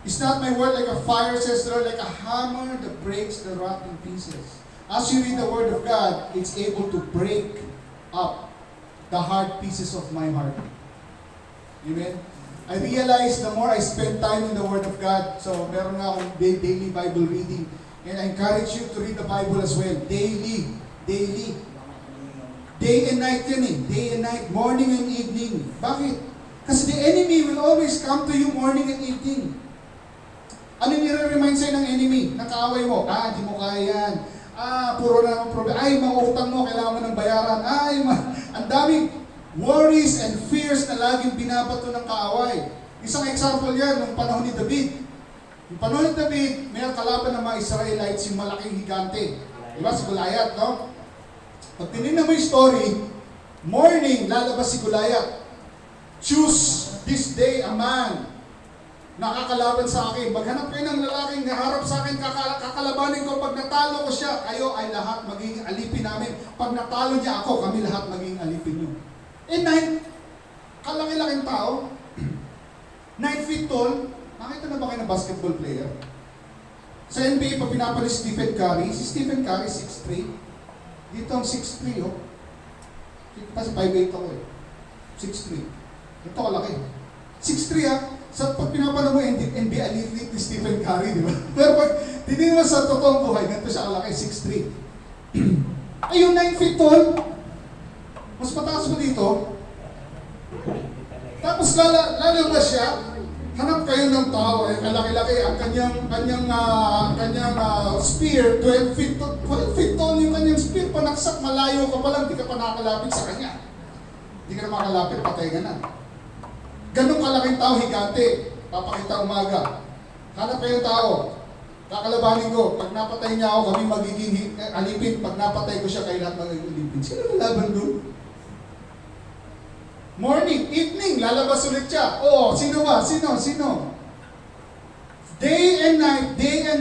Is not my word like a fire, says the Lord, like a hammer that breaks the rock in pieces. As you read the Word of God, it's able to break up the hard pieces of my heart. Amen? I realize the more I spend time in the Word of God, so meron nga akong daily Bible reading, and I encourage you to read the Bible as well. Daily. Daily. Day and night yan eh. Day and night. Morning and evening. Bakit? Kasi the enemy will always come to you morning and evening. Ano yung nire-remind sa'yo ng enemy? Nakaaway mo. Di mo kaya yan. Puro na naman problema. Mautang mo, kailangan mo ng bayaran. Ang daming worries and fears na laging binabato ng kaaway. Isang example yan, nung panahon ni David. Yung panahon ni David, may kalaban ng mga Israelites, yung malaking higante. Diba? Si Goliath, no? Pag tinignan mo yung story, morning, lalabas si Goliath. Choose this day a man nakakalaban sa akin. Maghanap kayo ng lalaking naharap sa akin, kakalabanin ko. Pag natalo ko siya, kayo ay lahat magiging alipin namin. Pag natalo niya ako, kami lahat magiging alipin niyo. Kalaki-laking tao, 9 feet tall. Nakita na ba kayo ng basketball player? Sa NBA, pag pinapalis si Stephen Curry, 6'3". Dito ang 6'3", oh. Kasi 5'8" ako eh. 6'3". Ito kalaki. 6'3", Sa pag pinapanood mo NBA elite ni Stephen Curry, di ba? Pero pag tinignan mo sa totoong buhay, ganito siya kalaki, 6'3". Ay, yung 9 feet tall, mas mataas mo dito. Tapos lalabas siya, hanap kayo ng tao, kalaki-laki, ang kanyang spear, 12 feet tall yung kanyang spear, panaksak, malayo ka pa lang, di ka pa nakakalapit sa kanya. Di ka na makalapit, patay ka na. Ganong kalaking tao, higante, papakita umaga. Hanap kayo ng tao, kakalabanin ko, pag napatay niya ako, kami magiging alipin, pag napatay ko siya, kayo lahat magiging alipin. Sino lalaban doon? Morning, evening, lalabas ulit siya. Sino ba? Sino? Day and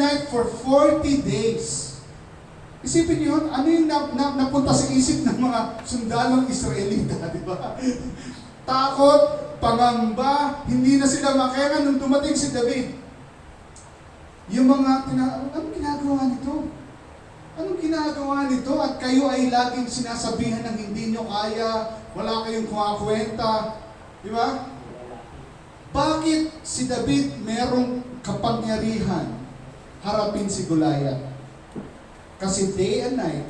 night for 40 days. Isipin niyo yun, ano yung napunta sa isip ng mga sundalong Israelita, di ba? Takot, pangamba, hindi na sila makayanan nung dumating si David. Yung mga, anong ginagawa nito? Anong ginagawa nito? At kayo ay laging sinasabihan ng hindi nyo kaya, wala kayong kumakwenta. Di ba? Bakit si David merong kapangyarihan harapin si Goliath? Kasi day and night,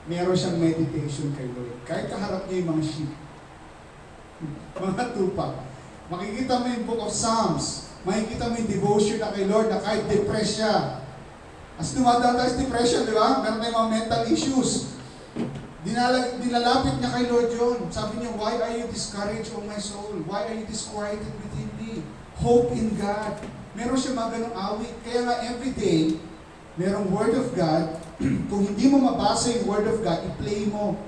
meron siyang meditation kay Lord. Kahit kaharap niya yung mga sheep, mga tupa. Makikita mo yung Book of Psalms, makikita mo yung devotion na kay Lord na kahit depressed siya. As dumadaan tayo sa depression, di ba? Meron tayong mga mental issues. Nilalapit niya kay Lord yun. Sabi niya, why are you discouraged, O my soul? Why are you disquieted within me? Hope in God. Meron siya mga ganong awit. Kaya nga everyday, merong Word of God. Kung hindi mo mabasa yung Word of God, i-play mo.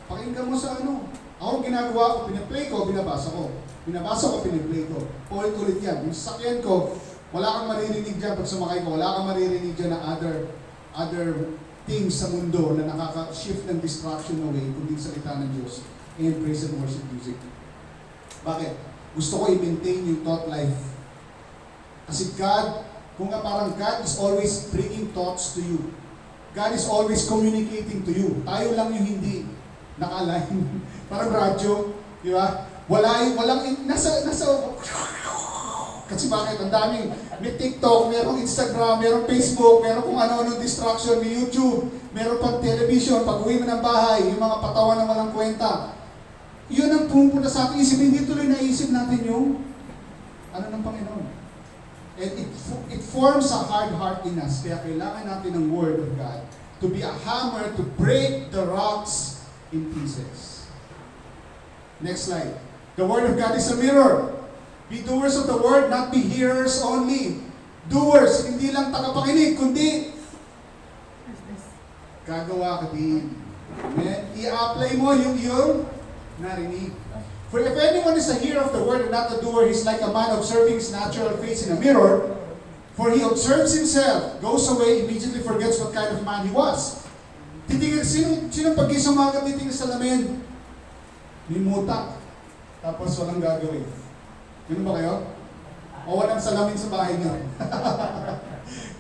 Pakinggan mo sa ano. Ako ginagawa ko, pinaplay ko, binabasa ko. Binabasa ko, pinaplay ko. Ulit-ulit yan. Yung sasakyan ko, wala kang maririnig dyan pag sumakay ko, wala kang maririnig dyan na other things sa mundo na nakaka-shift ng distraction away kundi salita ng Diyos and praise and worship music. Bakit? Gusto ko i-maintain yung thought life. Kasi God, kung nga parang God is always bringing thoughts to you. God is always communicating to you. Tayo lang yung hindi naka-align. Parang radyo, di ba? Nasa kasi bakit? Ang daming, may TikTok, merong Instagram, merong Facebook, merong kung ano-anong distraction, may YouTube, meron pang television, pag-uwi mo ng bahay, yung mga patawan na walang kwenta. Yun ang pumupunta sa ating isip. Hindi tuloy naisip natin yung ano ng Panginoon. And it forms a hard heart in us. Kaya kailangan natin ng Word of God to be a hammer to break the rocks in pieces. Next slide. The Word of God is a mirror. Be doers of the word, not be hearers only. Doers, hindi lang tagapakinig, kundi gagawa ka din. Amen? I-apply mo yung narinig. For if anyone is a hearer of the word and not a doer, he's like a man observing his natural face in a mirror. For he observes himself, goes away, immediately forgets what kind of man he was. Titingin, sino pag-isang mga titingin sa salamin? Limutak. Tapos walang gagawin. Ganun ba kayo? O walang salamin sa bahay niyo?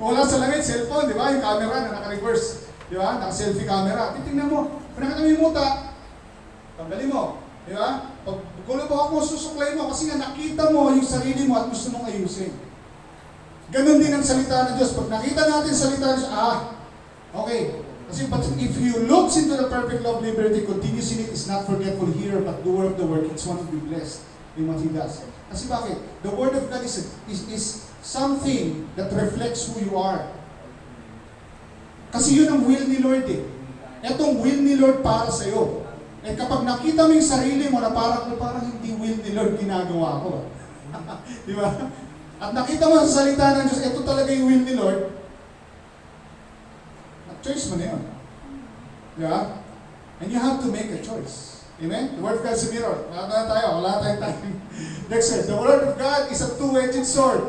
O walang salamin, cellphone, di ba? Yung camera na naka-reverse. Di ba? Naka-selfie camera. Titingnan mo. Kung nakita mo yung muta, tanggalin mo. Di ba? Pag lubak mo, susuklay mo kasi nga nakita mo yung sarili mo at gusto mong ayusin. Ganon din ang salita ng Diyos. Pag nakita natin salita ng Diyos, okay. Kasi but if you look into the perfect love, liberty, continues in it, is not forgetful hearer, but doer of the work, it's one to be blessed in what he does. Kasi bakit? The Word of God is something that reflects who you are. Kasi yun ang will ni Lord eh. Etong will ni Lord para sa'yo. Eh kapag nakita mo yung sarili mo na parang hindi will ni Lord ginagawa ko. Di ba? At nakita mo sa salita ng Diyos, ito talaga yung will ni Lord, choice mo na yun. Yeah? And you have to make a choice. Amen? The Word of God is a mirror. Wala tayong time. Next says, the Word of God is a two-edged sword.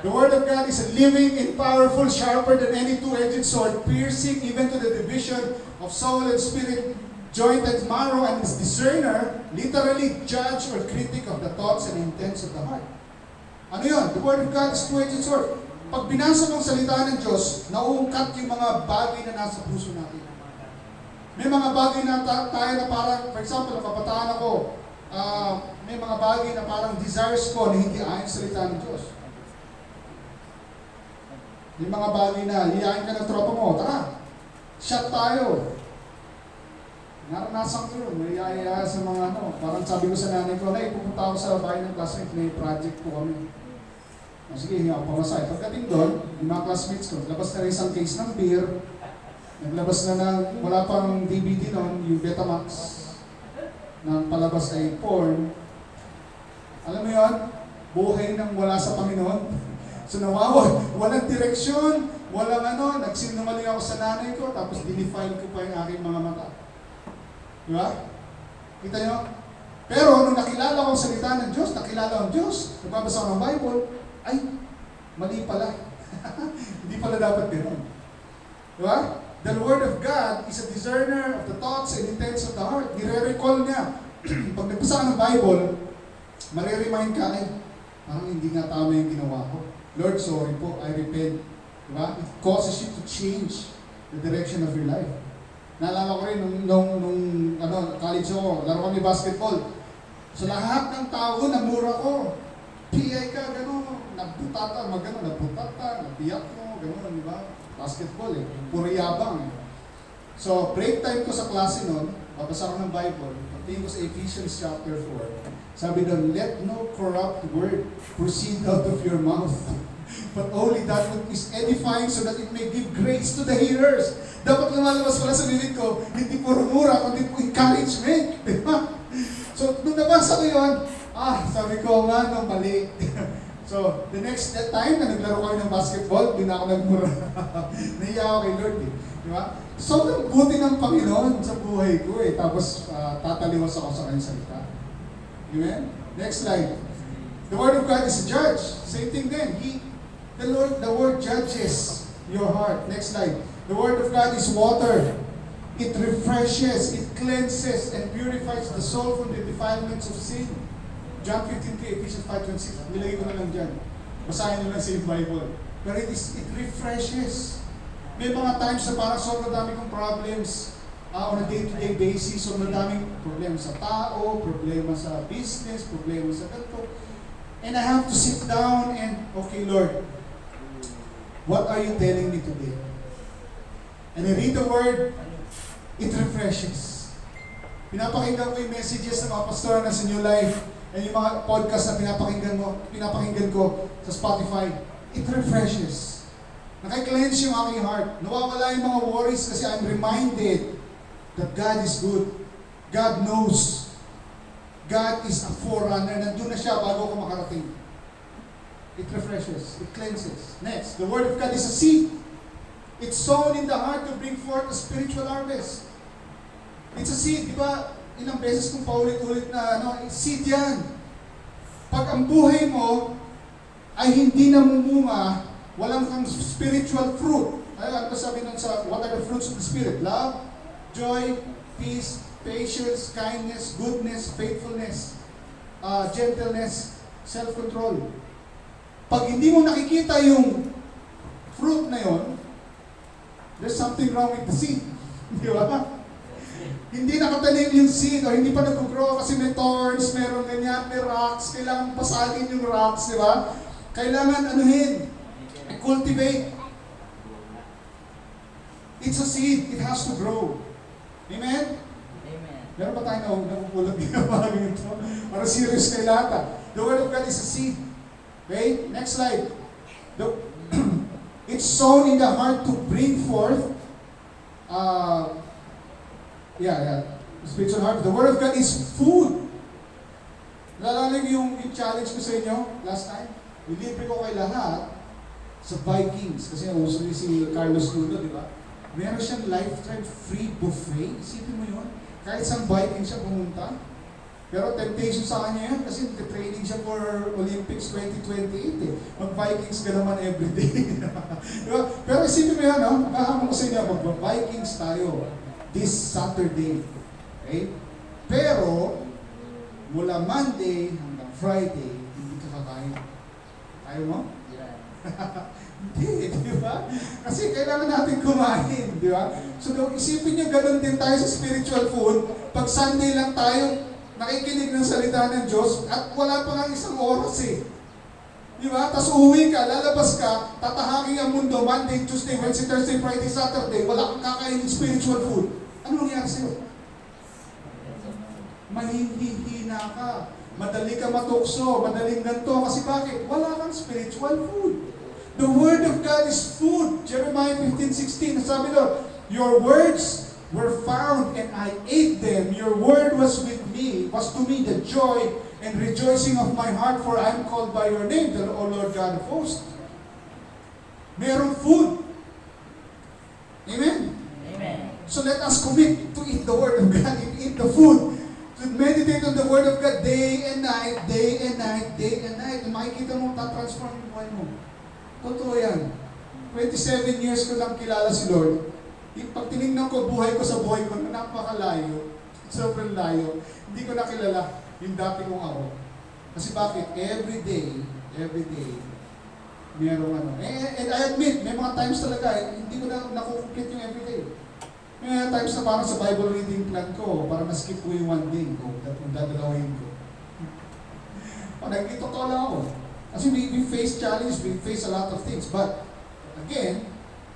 The Word of God is a living and powerful, sharper than any two-edged sword, piercing even to the division of soul and spirit, joint and marrow, and is discerner, literally judge or critic of the thoughts and intents of the heart. Ano yun? The Word of God is two-edged sword. Pag binasa ng salita ng Diyos, nauungkat yung mga bagay na nasa puso natin. May mga bagay na tayo na parang, for example, kabataan ako, may mga bagay na parang desires ko na hindi ayon sa salita ng Diyos. May mga bagay na hiyain ka ng tropa mo, tara, shot tayo. Naranasan ko yun, may hiyain sa mga parang sabi ko sa nanay ko, pupunta ako sa bahay ng classmate, may project po kami. Sige, hindi ako pamasay. Pagdating doon, yung mga classmates ko, labas na rin isang case ng beer, naglabas na wala pang DVD noon, yung Betamax, na palabas ay porn. Alam mo yun, buhay nang wala sa Panginoon. So walang direksyon, walang nagsinungaling ako sa nanay ko, tapos dinefile ko pa yung aking mga mata. Di ba? Kita nyo? Pero nung nakilala ko ang salita ng Diyos, nakilala ang Diyos, nagbabasa ko ng Bible, ay, mali pala. Hindi pala dapat gano'n. Diba? The Word of God is a discerner of the thoughts and intents of the heart. Nire-recall niya. Pag nagbasa ka ng Bible, mariremind ka, ay, parang hindi nga tama yung ginawa ko. Lord, sorry po, I repent. Diba? It causes you to change the direction of your life. Naalala ko rin, nung college ako, laro kami basketball. So lahat ng tao, namura ko. PI ka, gano'n, nabiyak mo, gano'n, di ba? Basketball eh, puro yabang eh. So, break time ko sa klase noon, babasa ko ng Bible, pagtingin ko sa Ephesians chapter 4, sabi doon, let no corrupt word proceed out of your mouth, but only that which is edifying so that it may give grace to the hearers. Dapat lumalabas pala sa bibig ko, hindi puro mura, kundi po encouragement, di ba? So, nung nabasa ko yun, sabi ko nga, mali. So, the next time na naglaro kami ng basketball, di na ako nagmura. Naiya ako kay Lord eh. Di ba? Sobrang buti ng Panginoon sa buhay ko eh. Tapos, tataliwas ako sa kanyang salita. Amen? Next slide. The Word of God is a judge. Same thing then. The Word judges your heart. Next slide. The Word of God is water. It refreshes, it cleanses, and purifies the soul from the defilements of sin. John 15:3, Ephesians 5:26. Nilagay ko na lang dyan. Basahin nyo lang sa Bible. Pero it refreshes. May mga times na parang sobrang dami kong problems on a day-to-day basis. Sobrang daming problema sa tao, problema sa business, problema sa ganito. And I have to sit down and, okay Lord, what are you telling me today? And I read the Word, it refreshes. Pinapakinggan ko yung messages ng mga pastor na sa New Life, and yung mga podcast na pinapakinggan ko sa Spotify, it refreshes. Nakiklense yung aking heart. Nawawala yung mga worries kasi I'm reminded that God is good. God knows. God is a forerunner. Nandun na siya bago ko makarating. It refreshes. It cleanses. Next, the Word of God is a seed. It's sown in the heart to bring forth a spiritual harvest. It's a seed, di ba? Ilang beses kong paulit-ulit na seed yan. Pag ang buhay mo ay hindi namumunga, walang kang spiritual fruit. Ano sabi nun sa, what are the fruits of the Spirit? Love, joy, peace, patience, kindness, goodness, faithfulness, gentleness, self-control. Pag hindi mo nakikita yung fruit na yon, there's something wrong with the seed. Di ba? Hindi nakatanim yung seed o hindi pa nag-grow kasi may thorns, meron ganyan, may rocks, kailangan pasagin yung rocks, di ba? Kailangan anuhin, cultivate. It's a seed, it has to grow. Amen? Amen. Meron ba tayo nakukulat ginawa ito? Para serious kay lahat. The Word of God is a seed. Okay? Next slide. It's sown in the heart to bring forth spiritual heart. The Word of God is food. Nalala niyo yung challenge ko sa inyo last time? Ilibre ko kay lahat sa Vikings. Kasi uso niyo si Carlos Nuno, di ba? Meron siyang lifetime free buffet. Isipin mo yun. Kahit saan Viking siya pumunta. Pero temptation sa kanya yan kasi nag-training siya for Olympics 2028 eh. Mag-Vikings ka naman everyday. Diba? Pero isipin mo yan, no? Nakahamon ko sa inyo, mag-Vikings tayo this Saturday. Okay? Pero, mula Monday hanggang Friday, hindi ka kakain. Ayaw mo? Hindi, di ba? Kasi kailangan natin kumain, di ba? So, isipin niyo, ganun din tayo sa spiritual food. Pag Sunday lang tayo, nakikinig ng salita ng Diyos, at wala pa nga isang oras eh. Di ba? Tapos uuwi ka, lalabas ka, tatahaking ang mundo, Monday, Tuesday, Wednesday, Thursday, Friday, Saturday, wala kang kakainin spiritual food. Ano nangyari sa'yo? Mahihina ka. Madali ka matukso, madaling ganito. Kasi bakit? Wala kang spiritual food. The Word of God is food. Jeremiah 15:16, sabi doon, your words were found and I ate them. Your word was with me, was to me the joy and rejoicing of my heart, for I am called by your name, the O Lord God of hosts. Meron food. Amen? Amen. So let us commit to eat the Word of God, and eat the food. To meditate on the Word of God day and night, day and night, day and night. And makikita mo, tatransform yung buhay mo. Totoo yan. 27 years ko lang kilala si Lord. Pag tinignan ko buhay ko sa buhay ko, napakalayo, sobrang layo, hindi ko nakilala yung dati kong ako. Kasi bakit? Every day, mayroong ano. And I admit, may mga times talaga, hindi ko na nakukumplit yung everyday. May mga times na parang sa Bible reading plan ko, parang na-skip ko yung one day ko, kung dadalawin ko. Parang totoo lang ako. Kasi we face challenge, we face a lot of things. But, again,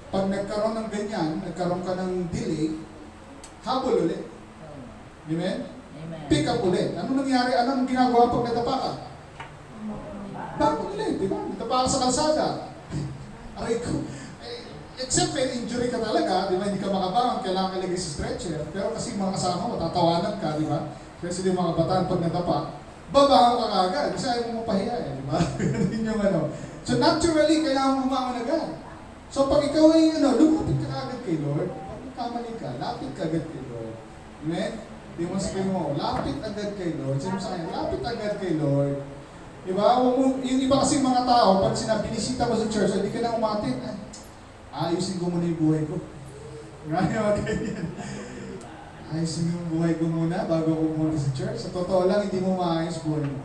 pag nagkaroon ng ganyan, nagkaroon ka ng delay, habol ulit. Amen? Amen. Pick up ulit. Ano nangyari? Anong ginagawa pag nadapa ka? Bakit ulit, di ba? Nadapa ka sa kalsada. Aray ko. Except may injury ka talaga, di ba? Hindi ka makabangon, kailangan ka lagay sa stretcher. Pero kasi mga kasama mo, tatawanan ka, di ba? Kasi yung mga bataan pag nadapa, babangon ka agad. Kasi ayaw mo mapahiya eh, di ba? Yun yung ano. So naturally, kailangan bumangon agad. So pag ikaw ay lumapit ka agad kay Lord, pag kamali ka, lapit ka agad kay Lord. Amen? Demonstrate mo, lapit agad kay Lord. Sabi sa kanya, lapit agad kay Lord. Diba? Yung iba kasing mga tao, pag binisita mo sa church, hindi ka na umatin. Ayusin ko muna yung buhay ko. Marami mga ganyan. Ayusin yung buhay ko muna bago ko pumunta sa church. Sa totoo lang, hindi mo maayos buhay mo.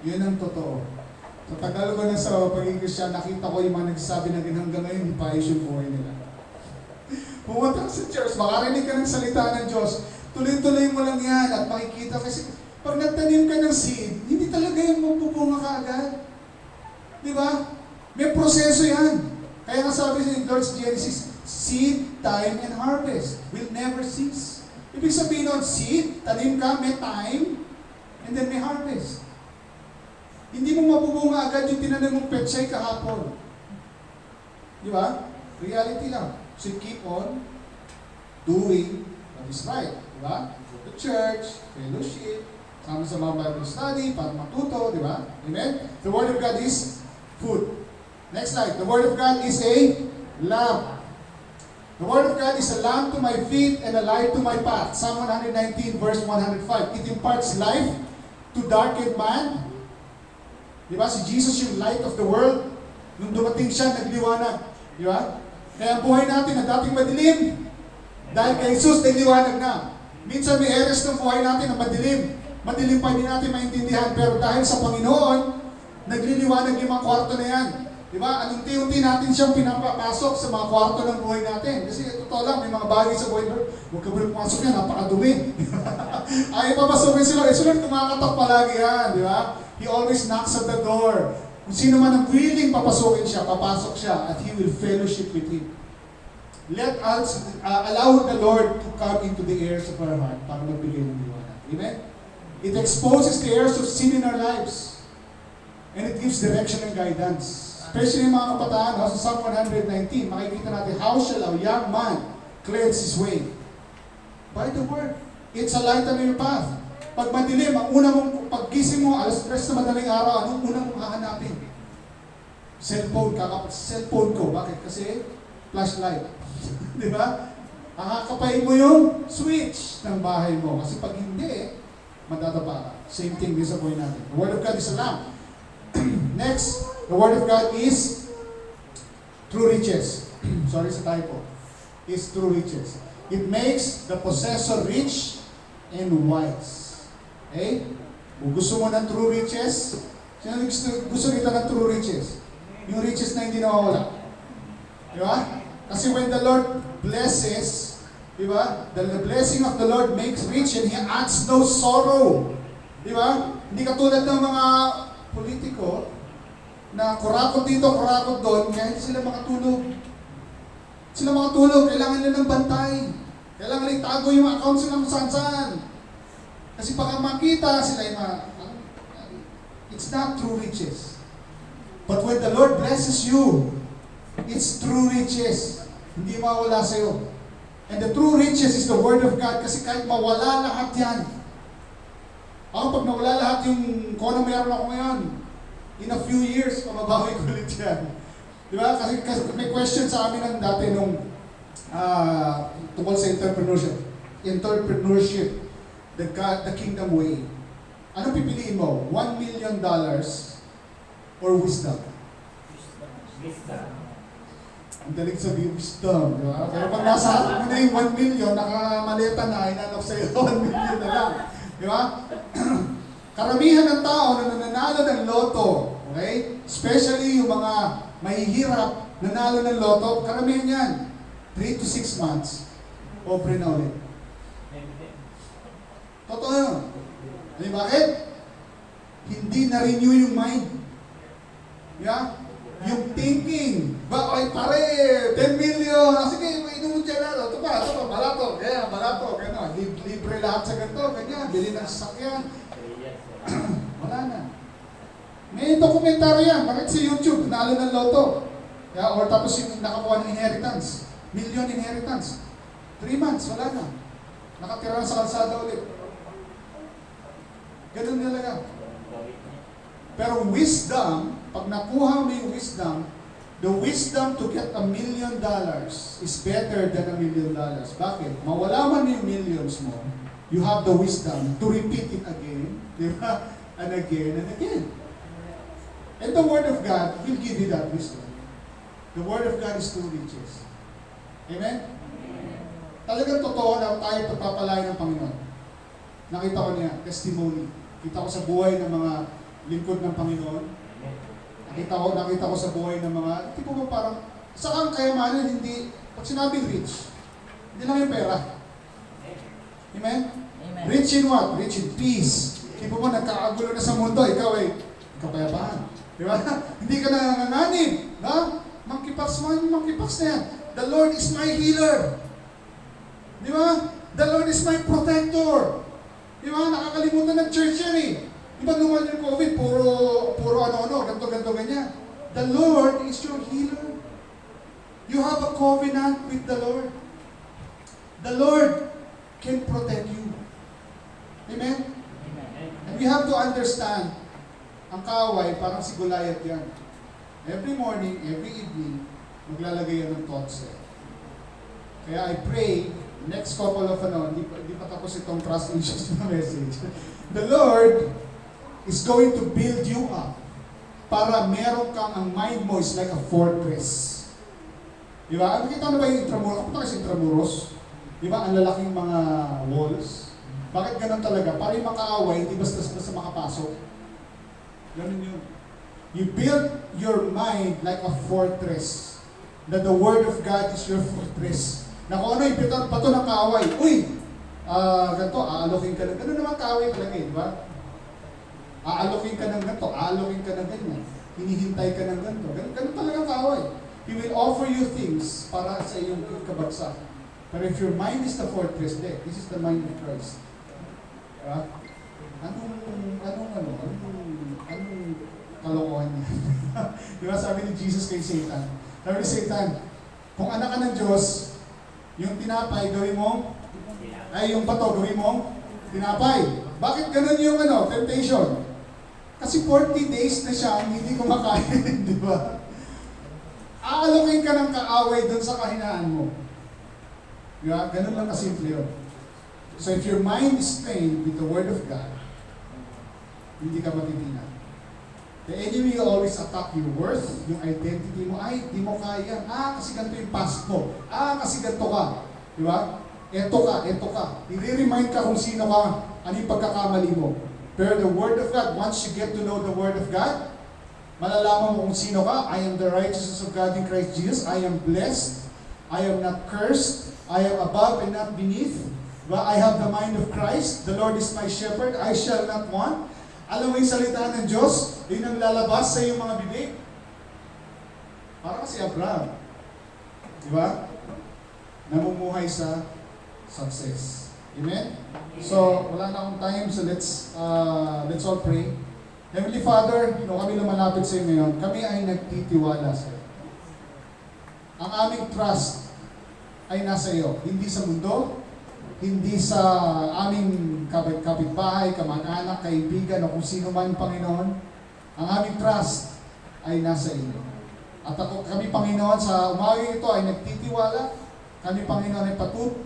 Yun ang totoo. Sa tagal ko na sa pagiging Christian, nakita ko yung mga nagsasabi na hanggang ngayon, hindi pa ayos yung buhay nila. Pumunta ka sa church, makarinig ka ng salita ng Diyos, tuloy-tuloy mo lang yan at makikita kasi pag nagtanim ka ng seed, hindi talaga yung mabubunga ka agad. Di ba? May proseso yan. Kaya nga sabi sa Lord's Genesis, seed, time, and harvest will never cease. Ibig sabihin nun, seed, tanim ka, may time, and then may harvest. Hindi mo mabubunga agad yung tinanim mong petsay kahapon. Di ba? Reality lang. So keep on doing what is right. Di ba? Go to church, fellowship, sama sa mga Bible study, para matuto, di ba? Amen? The Word of God is food. Next slide. The Word of God is a lamp. The Word of God is a lamp to my feet and a light to my path. Psalm 119 verse 105. It imparts life to darkened man. Di ba? Si Jesus yung light of the world. Nung dumating siya, nagliwanag. Di ba? Kaya ang buhay natin na dating madilim, dahil kay Jesus, nagliwanag na. Minsan may eres ng buhay natin na madilim. Madilim pa hindi natin maintindihan. Pero dahil sa Panginoon, nagliliwanag yung mga kwarto na yan. Di ba? Unti-unti natin siyang pinapapasok sa mga kwarto ng buhay natin. Kasi totoo lang, may mga bagay sa buhay, Lord, huwag ka ba pumasok yan, napakadumi. Ay, papasokin sila. Eh, sila kumakatok palagi yan, di ba? He always knocks at the door. Kung sino man ang willing papasokin siya, papasok siya, at He will fellowship with Him. Let us allow the Lord to come into the areas of our heart para magbigay ng liwanag. Amen? It exposes the areas of sin in our lives. And it gives direction and guidance. Especially yung mga kabataan, sa Psalm 119, makikita natin, how shall a young man cleanse his way? By the word. It's a light on your path. Pag madilim, ang una mong paggising mo, alas 3 na madaling araw, anong una mong hahanapin? Cellphone ko. Bakit? Kasi flashlight. Di ba? Kakakapain mo yung switch ng bahay mo. Kasi pag hindi, madadapa ka. Same thing din sa buhay natin. The Word of God is a lamp. Next, the Word of God is true riches. Sorry sa typo. Is true riches. It makes the possessor rich and wise. Okay? Kung gusto mo ng true riches, sino gusto nito ng true riches? Yung riches na hindi nawawala. Di ba? Kasi when the Lord blesses, di ba? The blessing of the Lord makes rich and He adds no sorrow. Di ba? Hindi katulad ng mga politiko na kurakot dito, kurakot doon, kaya hindi sila makatulog. Sila makatulog, kailangan nila ng bantay. Kailangan nila itago yung account sila kung saan-saan. Kasi baka makita sila yung it's not true riches. But when the Lord blesses you, it's true riches. Hindi mawala sa'yo. And the true riches is the Word of God kasi kahit mawala lahat yan. Ako pag nawala lahat yung kung ano meron ako ngayon, in a few years, mababawi ko ulit yan. Di ba? Kasi may question sa amin ng dati nung tungkol sa entrepreneurship. The kingdom way. Ano pipiliin mo? $1 million or wisdom? Wisdom. Ang dalig sabihin, wisdom. Di ba? Pero pag nasa harap mo na yung 1 million, nakamaleta na, inanok sa'yo 1 million na lang. Di ba? Karamihan ng tao na nananalo ng loto, okay? Especially yung mga mahihirap, nanalo ng loto, karamihan yan, 3 to 6 months, obre na ulit. Totoo yun. Ano bakit? Hindi na-renew yung mind. Yeah? Yung thinking. Ay pare, 10 million. Sige, may inumun dyan na. Ito pa, balato. Yeah, balato. Gano'n. Libre lahat sa ganito. Ganyan, bili ng sasakyan. Wala na. May dokumentaryo yan. Bakit sa YouTube? Nalo ng loto. Yeah, or tapos yung nakakuha ng inheritance. Million inheritance. 3 months, wala na. Nakatira na sa kalsada ulit. Ganun talaga. Pero wisdom, pag nakuha mo yung wisdom, the wisdom to get $1 million is better than $1 million. Bakit? Mawala man yung millions mo, you have the wisdom to repeat it again, di ba? And again and again. And the Word of God will give you that wisdom. The Word of God is true riches. Amen? Talagang totoo na tayo pagpapalain ng Panginoon. Nakita ko niya, testimony. Kita ko sa buhay ng mga lingkod ng Panginoon. Nakita ko sa buhay ng mga, tipo ba parang, saan kayamanan, hindi, pag sinabing rich, hindi lang yung pera. Amen? Amen. Rich in what? Rich in peace. Tipo ba, nagkakagulo na sa mundo, ikaw ay kapayapaan. Di ba? Hindi ka nanganganib. No? Mangkipas na yan. The Lord is my healer. Di ba? The Lord is my protector. Di ba? Nakakalimutan ng church yan eh. Di ba naman yung COVID, puro ano-ano, ganto-ganto ganyan. The Lord is your healer. You have a covenant with the Lord. The Lord can protect you. Amen? And we have to understand, ang kaaway, parang si Goliath yan. Every morning, every evening, maglalagay yan ng thoughts eh. Kaya I pray, next couple of hindi pa tapos itong trust issues na message. The Lord is going to build you up para meron kang, ang mind mo is like a fortress. Di ba? Nakita na ba yung Intramuros? Ako na kasi Intramuros. Di ba? Ang lalaking mga walls. Bakit ganun talaga? Para yung makaaway, hindi basta makapasok. Ganun yun. You build your mind like a fortress. Na the Word of God is your fortress. Na kung ano yung bato ng kaaway, uy, ganito, aalokin ka ng, ganun naman kaaway talaga di ba? Aalokin ka ng ganito, aalokin ka ng ganyan. Hinihintay ka ng ganito. Ganun talaga kaaway. He will offer you things para sa iyong kabagsak. But if your mind is the fortress, this is the mind of Christ. Diba? Anong kalokohan niya? Diba sabi ni Jesus kay Satan? Sabi ni Satan, kung anak ka ng Diyos, yung tinapay gawin mo, ay yung bato gawin mo, tinapay. Bakit ganun yung temptation? Kasi 40 days na siya hindi kumakain, di ba? Aalokin ka ng kaaway doon sa kahinaan mo. Diba? Ganun lang kasimple yun. So if your mind is trained with the Word of God, hindi ka matitinag. The enemy will always attack your worth, yung identity mo. Ay, di mo kaya. Kasi ganito yung past mo. Kasi ganito ka. Di ba? Eto ka. I-remind ka kung sino ka, ano yung pagkakamali mo. Pero the Word of God, once you get to know the Word of God, malalaman mo kung sino ka. I am the righteousness of God in Christ Jesus. I am blessed. I am not cursed. I am above and not beneath. Diba? I have the mind of Christ. The Lord is my shepherd. I shall not want. Alam mo yung salita ng Diyos, yun ang lalabas sa iyong mga bibig. Parang si Abraham. Diba? Namumuhay sa success. Amen? So, wala na akong time, so let's all pray. Heavenly Father, nung kami lumalapit sa iyo ngayon, kami ay nagtitiwala sa iyo. Ang aming trust ay nasa iyo, hindi sa mundo, hindi sa aming kapitbahay, kamag-anak, kaibigan, o kung sino man, Panginoon. Ang aming trust ay nasa iyo. At kami, Panginoon, sa umaga ito ay nagtitiwala. Kami, Panginoon, ay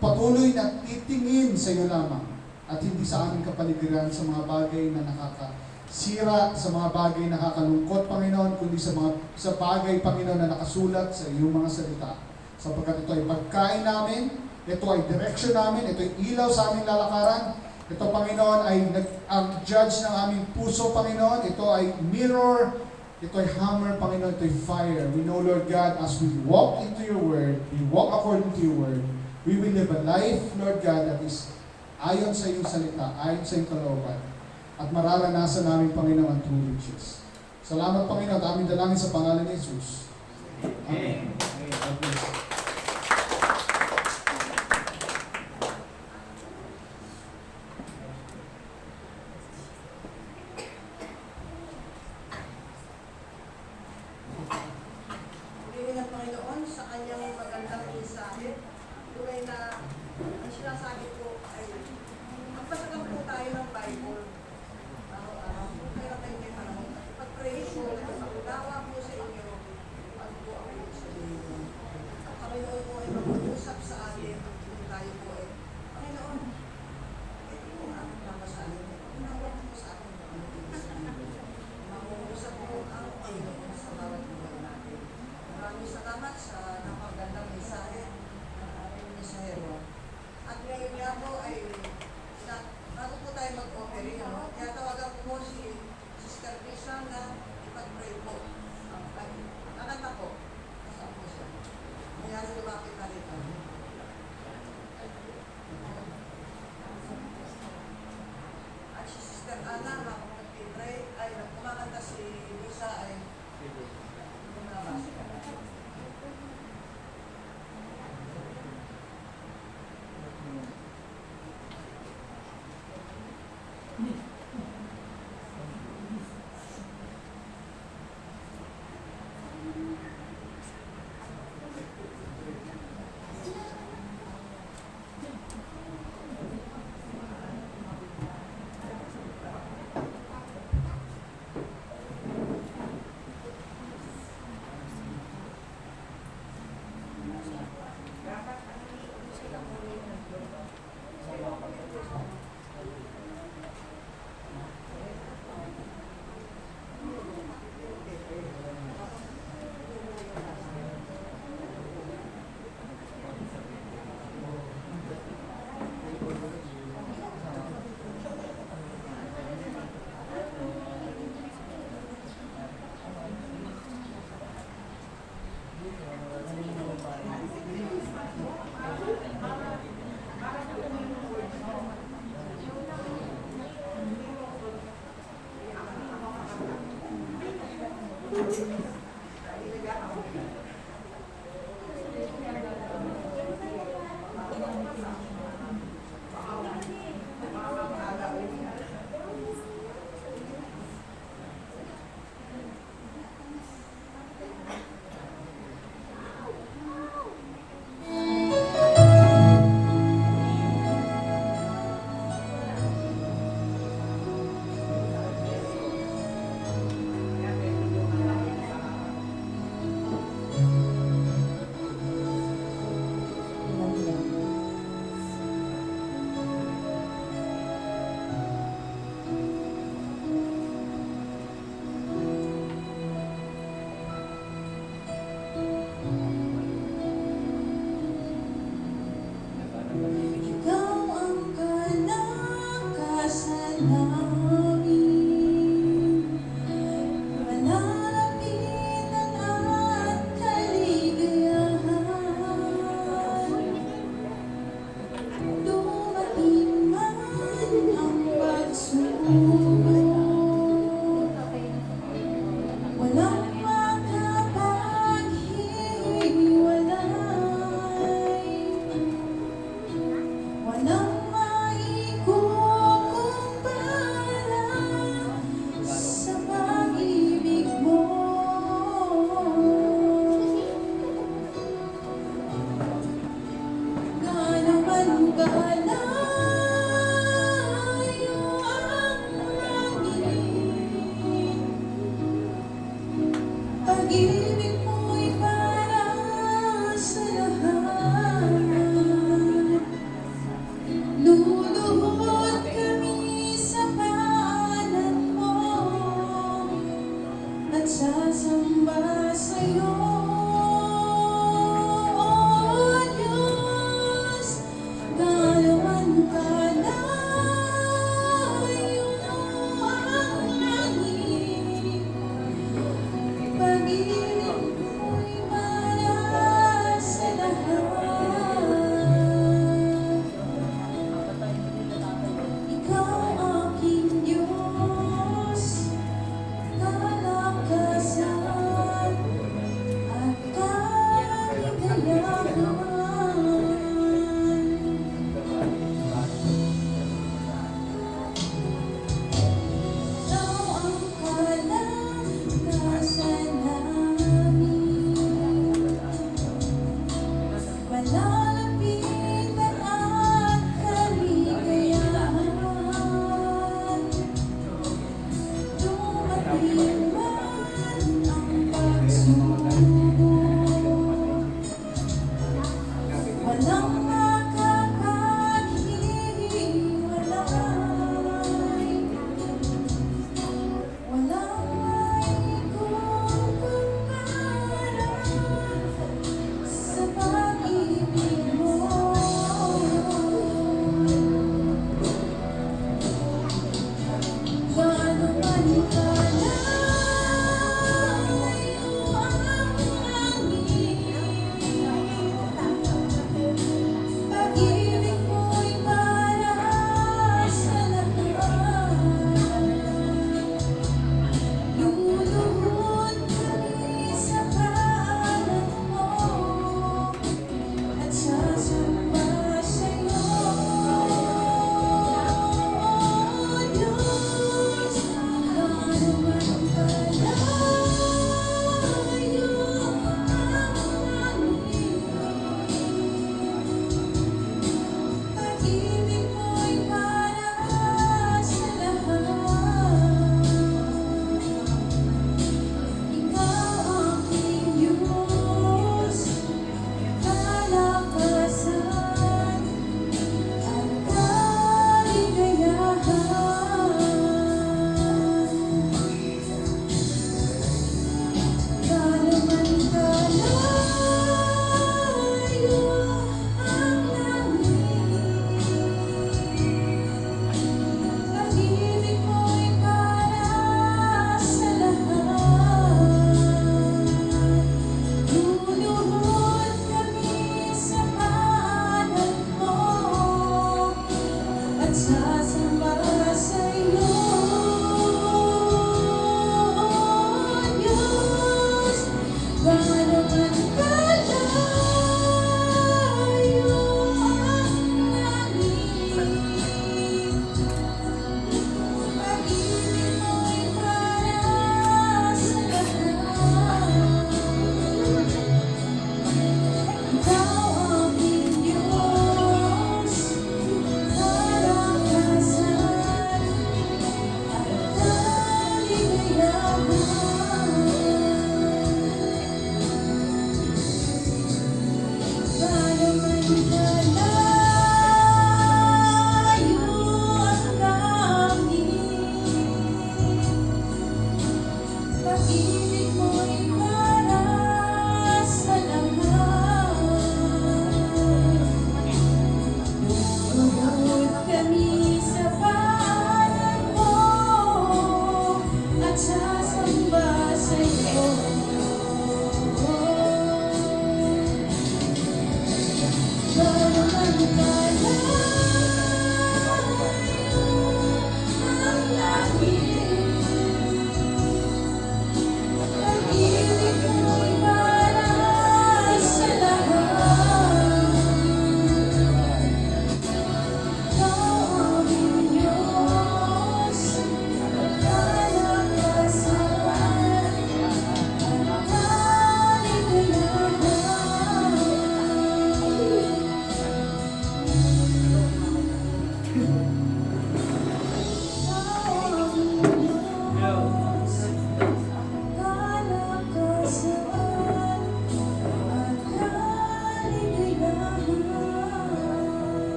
patuloy na titingin sa iyo lamang. At hindi sa aming kapaligiran sa mga bagay na nakakasira, sa mga bagay na nakakalungkot, Panginoon, kundi sa bagay, Panginoon, na nakasulat sa iyong mga salita. Sapagkat ito ay pagkain namin, ito ay direction namin, ito ay ilaw sa aming lalakaran. Ito, Panginoon, ay ang judge ng aming puso, Panginoon. Ito ay mirror, ito ay hammer, Panginoon, ito ay fire. We know, Lord God, as we walk into your word, we walk according to your word, we will live a life, Lord God, that is ayon sa iyong salita, ayon sa iyong kalooban. At mararanasan namin, Panginoon, ang true riches. Salamat, Panginoon, at aming dalangin sa pangalan ni Jesus. Amen. God bless. Piliin ng Panginoon sa kanyang magandang mensahe. Tunay na ang sinasabi ko ay magpasagang po tayo ng Bible. Araw-araw po kayo tayo may panahon. Pag-pray po, pag-unawa po sa inyo, ano po ang ibig sabihin. Ang Panginoon po ay mag-uusap sa atin. Kung tayo po ay, Panginoon, ito po ang namasahin. Unawa po sa atin. Mag-uusap po ang Panginoon sa bawat buhay natin. Maraming salamat sa napagandang mensahe ng ating mensahero. At ngayon nga po ay bago po tayo mag-offering, kaya tawagan po si Sister Lisa na ipag-pray po. Nakanta po. Saan po siya? Mayroon lumapit na rito. At si Sister Ana, mag-pray, ay kumakanta si Lisa ay lumabas. Ikaw ang kalakasan namin, malalapitan at kaligayahan. Dumating man ang pagsubok, walang walang maikukumpara sa pag-ibig mo. Gaano man kalayo ang langit, pag-ibig mo'y para sa lahat. Luluhod kami sa paanan mo at sasamba sa'yo, O Diyos. Gaano man kalayo ang langit, pag-ibig mo'y para sa lahat. Ikaw aking Diyos, kalakasan at kaligayahan. Ikaw ang kalakasan namin, malalapitan at kaligayahan. Dumating man ang pagsubok, walang makakapaghiwalay, walang maikukumpara sa pag-ibig mo. Gaano man kalayo ang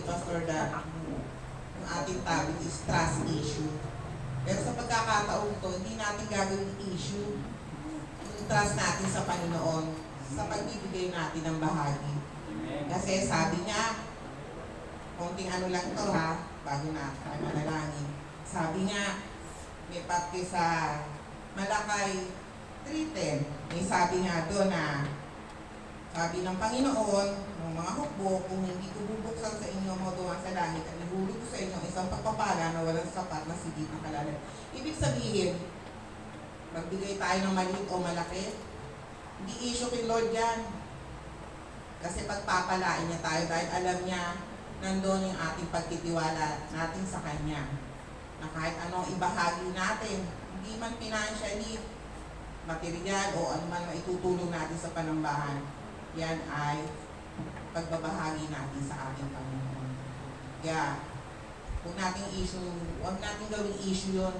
Pastor Dan, yung ating topic is trust issue. Pero sa pagkakataon to, hindi natin gagawin issue yung trust natin sa Panginoon sa pagbibigay natin ng bahagi. Kasi sabi niya, konting ano lang to ha, bago na tayo manalangin. Sabi niya, may parte sa Malakay 3:10, may sabi nga doon na, sabi ng Panginoon, ng mga hukbo, kung hindi ko bubuksan sa inyo ang mga duwan sa langit, at ihulog ko sa inyo ang isang pagpapala na walang sapat na sigit na kalalan. Ibig sabihin, magbigay tayo ng maliit o malaki, hindi issue kay Lord yan. Kasi pagpapalain niya tayo dahil alam niya nandoon yung ating pagtitiwala natin sa Kanya. Na kahit anong ibahagi natin, hindi man financially, material o ano man maitutulong natin sa panambahan, yan ay pagbabahagi natin sa ating Panginoon. Kaya, huwag nating gawing issue yun.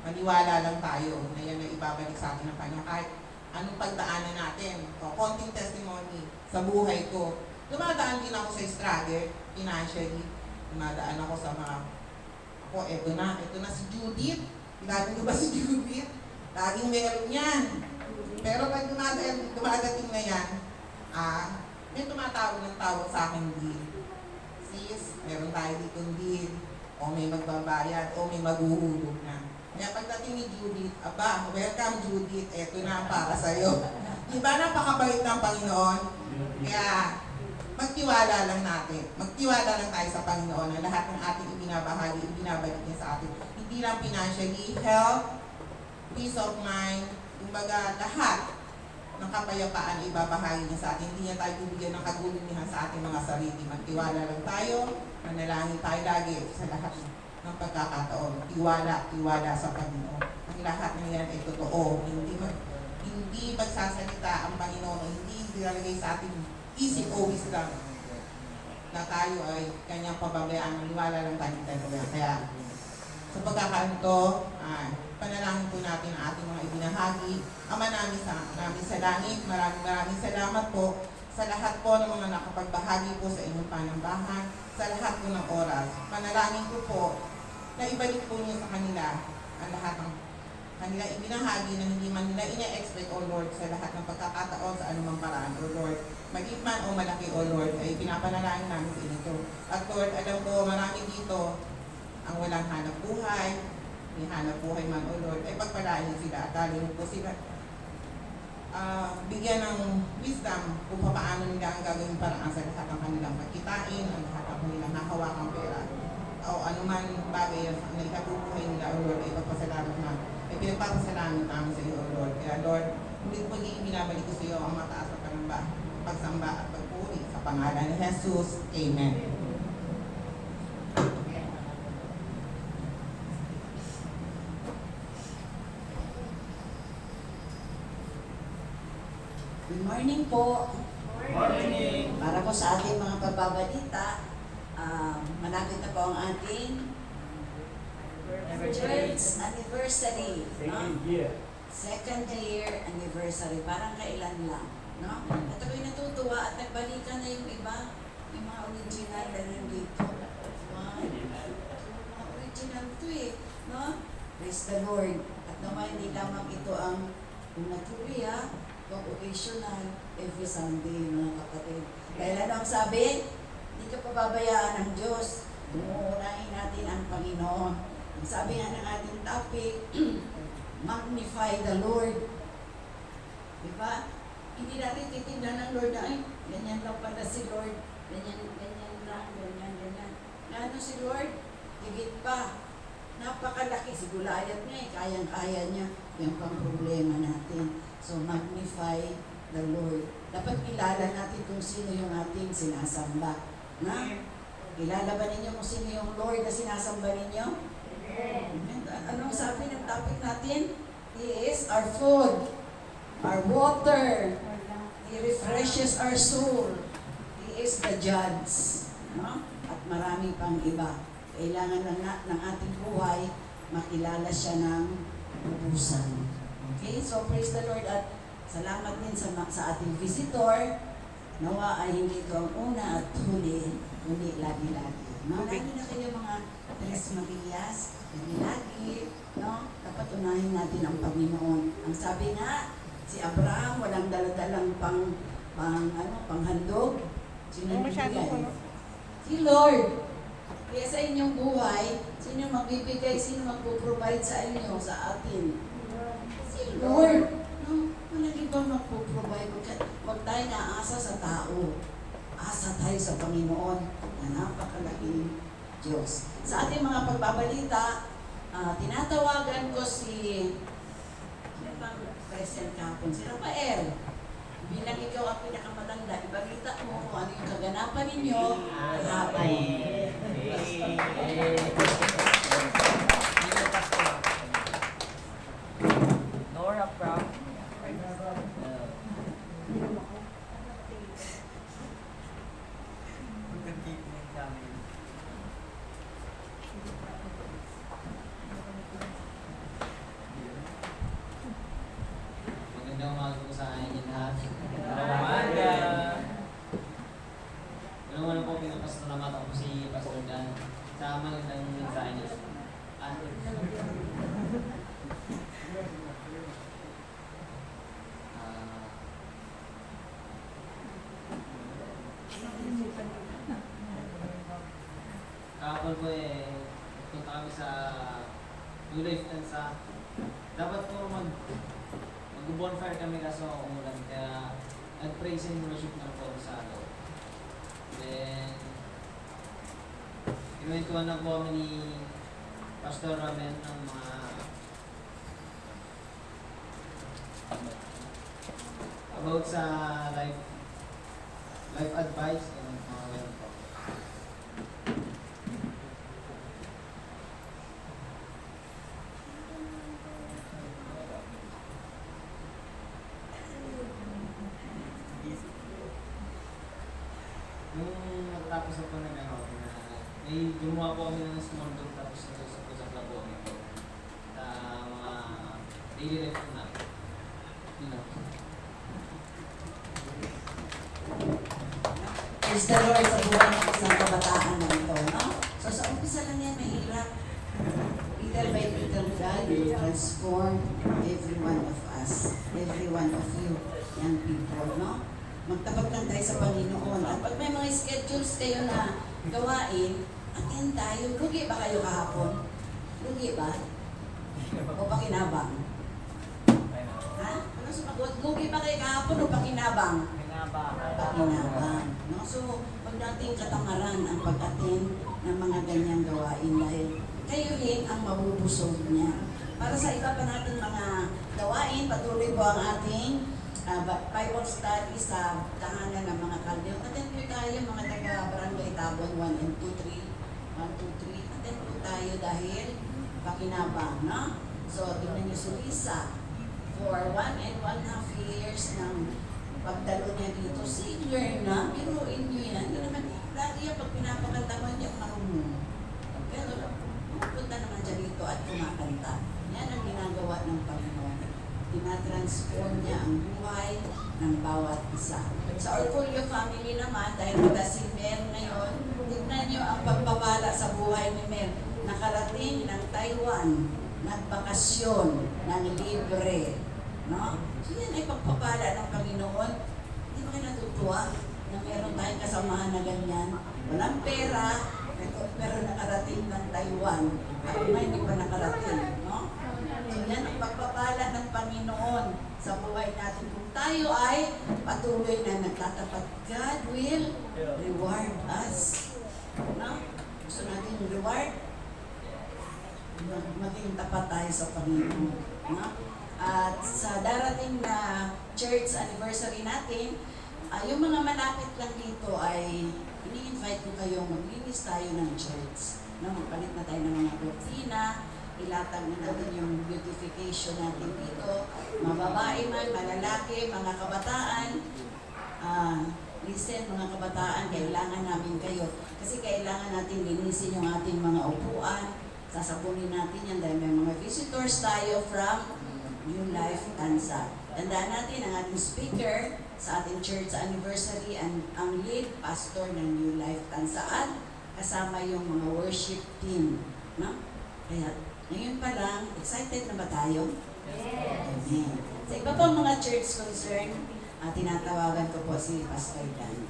Maniwala lang tayo na yan ay ibabalik sa atin ng Panginoon. Kahit anong pagdaanan natin, o konting testimony sa buhay ko. Dumadaan din ako sa struggle, financially. Dumadaan ako sa mga, ito na si Judith. Lagi ko ba si Judith? Laging meron yan. Pero pag dumadating na yan, may tumatawag ng tawag sa akin din. Sis, meron tayo dito din. O may magbabayad, o may maghuhulog na. Kaya pagdating ni Judith, welcome Judith, eto na para sa'yo. Diba napakabait ng Panginoon? Kaya, magtiwala lang natin. Magtiwala lang tayo sa Panginoon na lahat ng ating ibinabahagi, ibinabalik niya sa atin. Hindi lang financially, health, peace of mind, kumbaga lahat ng kapayapaan ibabahagi niya sa atin. Hindi niya tayo bibigyan ng kaguluhan sa ating mga sarili. Magtiwala lang tayo, manalangin tayo lagi sa lahat ng pagkakataon. Tiwala sa Panginoon. Ang lahat ng yan ay totoo. Hindi magsasalita ang Panginoon, hindi ilalagay sa ating isip o wisdom na tayo ay kanyang pababayaan. Maniwala lang tayo talaga. Kaya sa pagkakaanto, panalangin po natin ang ating mga ibinahagi. Ama namin sa langit, maraming salamat po sa lahat po ng mga nakapagbahagi po sa inyong panambahan, sa lahat po ng oras. Panalangin ko po na ibalik po niyo sa kanila ang lahat ng kanila ibinahagi na hindi man nila ina-expect, O Lord, sa lahat ng pagkakataon sa anumang paraan, O Lord. Maliit man o malaki, O Lord, ay pinapanalangin namin sa inyo. At Lord, alam ko marami dito ang walang hanap buhay, may hanap buhay man, O Lord, ay pagpalain sila at dalhin mo po sila. Bigyan ng wisdom kung paano nila ang gagawin paraan sa lahat ng kanilang pagkitain, ang lahat ng kanilang nakahawakang pera, o anuman bagay na ikabubuhay nila, O Lord, ay pagpasalamat na, ay pinagpapasalamat namin sa iyo, O Lord. Kaya Lord, muli binabalik ko sa iyo ang mataas na panamba, pagsamba at pagpuri sa pangalan ni Jesus. Amen. Good morning po. Morning! Para po sa ating mga pagbabalita, malapit na po ang ating church anniversary. Second year. Second year anniversary. Parang kailan lang. No? At ako'y natutuwa at nagbalikan na yung iba. Yung mga original na nandito. Wow. Mga original to eh. No? Praise the Lord. At naman hindi lamang ito ang natuloy occasional every Sunday, mga kapatid. Dahil ano ang sabi? Hindi ka pababayaan ng Diyos. Umuunahin natin ang Panginoon. Ang sabi nga ng ating topic, magnify the Lord. Diba? Hindi natin titignan ng Lord na, ay, ganyan lang pala si Lord. Ganyan lang. Ano si Lord? Higit pa. Napakalaki. Si Gulayat niya, kayang-kaya niya. Yan pang problema natin. So, magnify the Lord. Dapat kilala natin kung sino yung ating sinasamba. Na? Kilala ba ninyo kung sino yung Lord na sinasamba ninyo? Amen. Anong sabi ng topic natin? He is our food, our water. He refreshes our soul. He is the judge. No? At marami pang iba. Kailangan lang ng ating buhay, makilala siya ng ubusan. Okay, so praise the Lord at salamat din sa ating visitor. Nawa ay hindi ito ang una at huli, kundi lagi-lagi. No? Lalo na kayo mga Tres Marias, lagi-lagi, no? Dapat unahin natin ang Panginoon. Ang sabi nga, si Abraham walang daladalang panghandog. Sino nagbigay? Si Lord. Kaya sa inyong buhay, sino magbibigay, sino magpo-provide sa inyo, sa atin? Si Lord. No? Walang ibang magpo-provide. Huwag tayo naasa sa tao. Asa tayo sa Panginoon na napakalaking Diyos. Sa ating mga pagbabalita, tinatawagan ko si present kahapon, si Rafael. Bilang ikaw ang pinakamatanda, ibalita mo kung ano yung kaganapan ninyo kahapon. Nora Proud. Magandang umaga po sa inyo lahat. Umaga. Unang-una po pinapasalamat ako si Pastor Dan sa magandang mensahe niya. Kahapon po punta kami sa New Life Tansa. Dapat po mag-bonfire kami kaso umulan kaya nag-praise and worship na po sa loob. Then, kinuwentuhan na po kami ni Pastor Ramen ng mga about sa life advice and mga ganun po. Nung natapos na po may gumawa po kami ng small group tapos nag-usap na po kami po sa mga daily life po na. Yun lang. Praise the Lord sa buhay ng isang kabataan na ito, no? So sa umpisa lang yan, mahirap. Little by little, God will transform every one of us, every one of you, young people, no? Magtapat lang tayo sa Panginoon. At pag may mga schedules kayo na gawain, attend tayo. Lugi ba kayo kahapon? Lugi ba? O pakinabang? Ha? Ano sumagot? Lugi ba kayo kahapon o pakinabang? Pakinabang. No? So, pag nating katamaran ang pag-attend ng mga ganyang gawain dahil kayo rin ang mabubusog niya. Para sa iba pa nating mga gawain, patuloy po ang ating Bible study sa tahanan ng mga Kaldeo. Attend po tayo mga taga-Barangay Tabon 1 and 2, 3. 1, 2, 3. Attend po tayo dahil pakinabang, no? So, tignan niyo si Lisa. For 1 and 1.5 years ng pagdalo niya dito, singer na, biruin niyo yan. Hindi naman, lagi yan pag pinapakanta mo, hindi ako marunong. Pero, pupunta naman siya dito at kumakanta. Yan ang ginagawa ng Panginoon. Tinatransform niya ang buhay ng bawat isa. Sa Orgulyo family naman, dahil wala si Mel ngayon, tignan niyo ang pagpapala sa buhay ni Mel. Nakarating ng Taiwan, nagbakasyon, ng libre. No? So yan ay pagpapala ng Panginoon. Hindi ba kayo natutuwa na meron tayong kasamahan na ganyan? Walang pera, pero nakarating ng Taiwan. At may hindi pa nakarating. No? So yan ang pagpapala ng Panginoon sa buhay natin. Kung tayo ay patuloy na nagtatapat, God will reward us. No? Gusto natin reward? Maging tapat tayo sa Panginoon. No? At sa darating na church anniversary natin, yung mga malapit lang dito ay ini-invite ko kayong maglinis tayo ng church. No? Magpalit na tayo ng mga kortina, ilatag na natin yung beautification natin dito. Mababae man, malalaki, mga kabataan. Listen, mga kabataan, kailangan namin kayo. Kasi kailangan natin linisin yung ating mga upuan. Sasapunin natin yan dahil may mga visitors tayo from New Life Tansa. Tandaan natin ang ating speaker sa ating church anniversary and ang lead pastor ng New Life Tansa. At kasama yung mga worship team. No? Kaya ngayon pa lang, excited na ba tayo? Amen. Sa iba pang mga church concern, tinatawagan ko po si Pastor Dan.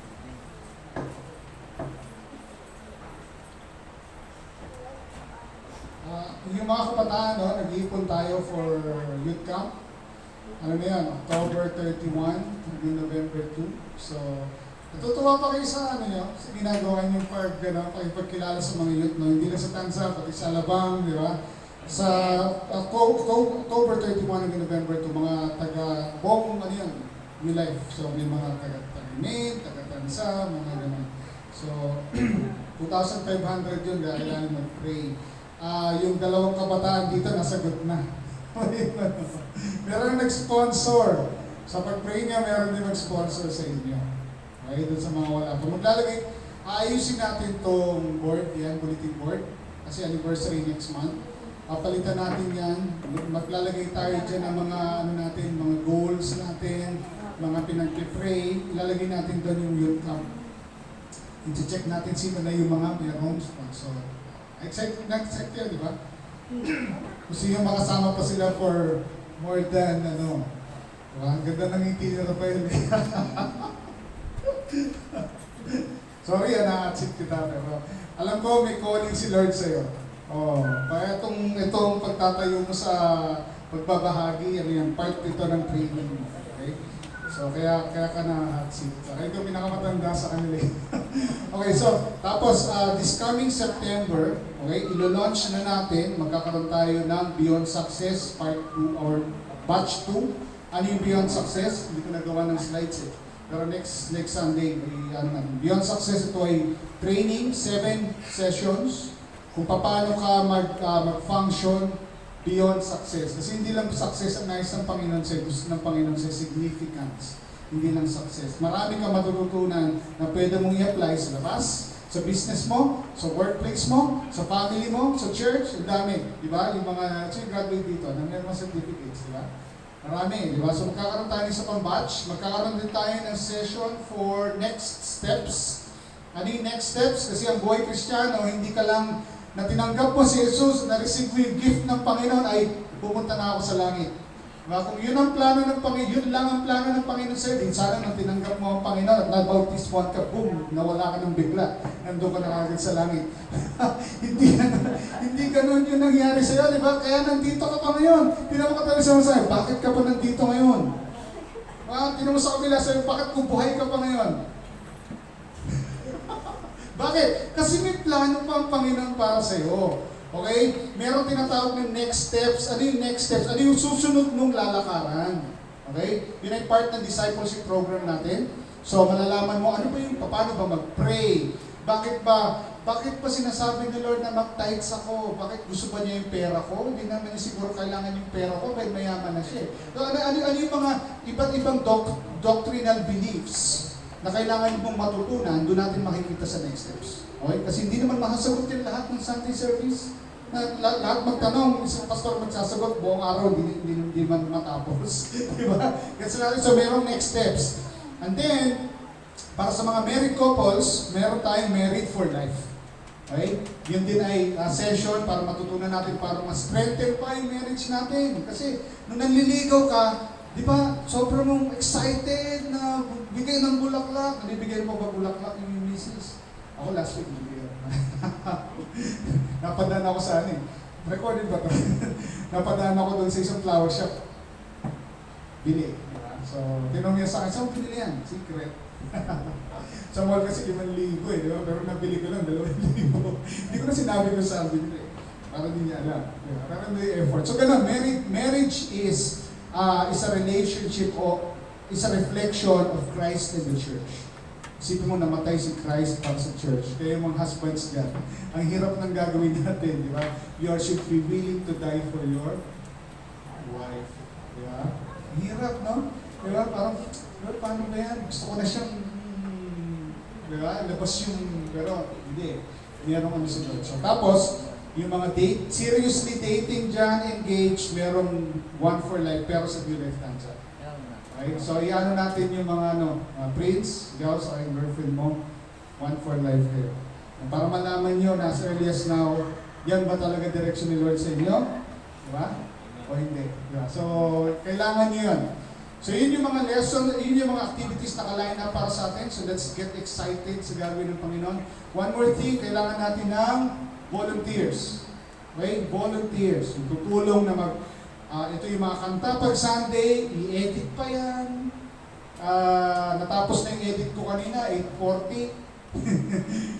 Yung mga kabataan, no, nag-iipon tayo for youth camp. Ano na yan, October 31 hanggang November 2. So, natutuwa pa kayo sa ano nyo, sa ginagawa nyo pag pagkilala sa mga youth, no? Hindi lang sa Tansa, pati sa Alabang, di ba? Sa October 31 hanggang November 2, mga taga-buong ano yan, New Life. So, may mga taga-Tagimit, taga-Tansa, mga ganun. So, 2,500 yun, kailangan mag-pray. Yung dalawang kabataan dito, nasagot na. Meron nag-sponsor. Sa pag-pray niya, meron din nag-sponsor sa inyo. Okay, doon sa mga wala. Kung maglalagay, aayusin natin itong board, yan, bulletin board. Kasi anniversary next month. Papalitan natin yan. Maglalagay tayo dyan ng mga, ano natin, mga goals natin, mga pinag-pray. Ilalagay natin doon yung youth camp. I-check natin sino na yung mga mayroong sponsor. Excited yun, di ba? Gusto yung makasama pa sila for more than, ano, diba? Ang ganda ng ngiti ni Rafael. Sorry, na-achieve kita, pero alam ko may calling si Lord sa'yo. Oh, kaya itong pagtatayo mo sa pagbabahagi, ano yan, part ito ng training mo. Okay? So, kaya ka na hot seat. So, kaya ikaw pinakamatanda sa kanila. Okay, so, tapos, this coming September, okay, ilo-launch na natin, magkakaroon tayo ng Beyond Success Part 2 or Batch 2. Ano yung Beyond Success? Hindi ko nagawa ng slides eh. Pero next Sunday, Beyond Success, ito ay training, 7 sessions, kung paano ka mag-function beyond success. Kasi hindi lang success ang nais ng Panginoon sa'yo, gusto ng Panginoon sa'yo significance. Hindi lang success. Marami kang matututunan na pwede mong i-apply sa labas, sa business mo, sa workplace mo, sa family mo, sa church, ang dami. Di ba? Yung mga graduate dito, na meron mga certificates, di ba? Marami, di ba? So magkakaroon tayo sa pang-batch, magkakaroon din tayo ng session for next steps. Ano yung next steps? Kasi ang buhay Kristiyano, hindi ka lang na tinanggap mo si Jesus, na-receive mo yung gift ng Panginoon, ay pumunta na ako sa langit. Diba? Kung yun ang plano ng Panginoon, yun lang ang plano ng Panginoon sa'yo, din sana nang tinanggap mo ang Panginoon at nabautismohan ka, boom, nawala ka ng bigla, nandun ka na kagad sa langit. hindi ganun yung nangyari sa'yo, di ba? Kaya nandito ka pa ngayon. Tinawag ka tayo sa'yo, bakit ka pa nandito ngayon? Tinawag sa kabila sa'yo, bakit kubuhay ka pa ngayon? Bakit? Kasi may plano pa ang Panginoon para sa iyo. Okay? Meron tinatawag ng next steps. Ano yung next steps? Ano yung susunod mong lalakaran? Okay? Yun ay part ng discipleship program natin. So, malalaman mo, ano ba yung, paano ba mag-pray? Bakit ba sinasabi ni Lord na mag-tithes ako? Bakit gusto ba niya yung pera ko? Hindi naman niya siguro kailangan yung pera ko, dahil mayaman na siya. So, ano yung mga iba't ibang doctrinal beliefs na kailangan mong matutunan, doon natin makikita sa next steps. Okay? Kasi hindi naman makasagot yung lahat ng Sunday service. Lahat magtanong, isang pastor magsasagot, buong araw, hindi man matapos. Diba? Kasi so merong next steps. And then, para sa mga married couples, meron tayong married for life. Okay? Yun din ay session para matutunan natin para ma-strengthen pa yung marriage natin. Kasi nung nanliligaw ka, di ba, sobrang mong excited na bigay ng bulaklak. Nabibigay mo ba bulaklak yung misis? Ako last week, bigay. Napadaan ako sa ano eh. Recorded ba ito? Napadaan ako doon sa isang flower shop. Bili. Diba? So, tinong niya sa akin, saan pinili yan? Secret. Sa mall kasi 5,000 eh, di ba? Pero nabili ko lang 2,000. Hindi ko na sinabi ko saan binili. Para hindi niya alam. Diba? Pero may effort. So, ganun, marriage is a relationship o is a reflection of Christ and the church. Isipin mo, namatay si Christ para sa church. Kaya yung mga husbands dyan, ang hirap ng gagawin natin, di ba? You should be willing to die for your wife. Di ba? Hirap, no? Di ba? Parang, paano ba yan? Gusto ko na siyang, di ba? Labas yung, pero hindi. Merong ano sa Lord. So, tapos, yung mga seriously dating dyan, engaged, merong one for life, pero sa New Life Tanza. Okay? So, iano natin yung mga prince, girls, o yung girlfriend mo, one for life kayo. Para malaman nyo na as early as now, yan ba talaga direction ni Lord sa inyo? Diba? O hindi. Diba? So, kailangan nyo yun. So, yun yung mga lesson, yun yung mga activities na kaline up para sa atin. So, let's get excited sa gagawin ng Panginoon. One more thing, kailangan natin ng volunteers. Okay? Volunteers. Yung tutulong na ito yung mga kanta pag Sunday, i-edit pa yan. Natapos na yung edit ko kanina, 8:40.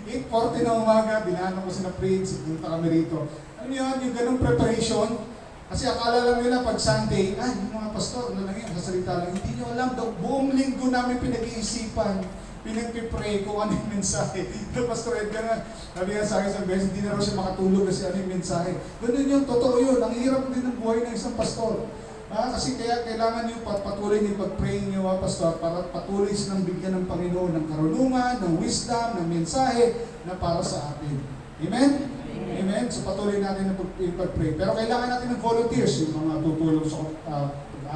8:40 na umaga, dinaanan ko si na Prince, punta kami rito. Alam niyo yun, yung ganung preparation, kasi akala lang nila pag Sunday, yung mga pastor, ano lang yun, sasalita lang. Hindi nyo alam, buong linggo namin pinag-iisipan, pinag-pray kung ano yung mensahe. Pastor Edgar nga, sabi nga sa akin sa beses, hindi na raw siya makatulog kasi ano yung mensahe. Ganun yun, totoo yun. Ang hirap din ng buhay ng isang pastor. Kasi kaya kailangan nyo patuloy nyo pag-pray nyo, pastor, para patuloy silang bigyan ng Panginoon ng karunungan, ng wisdom, ng mensahe na para sa atin. Amen? Amen? So patuloy natin na pag-pray. Pero kailangan natin ng volunteers, yung mga tutulong sa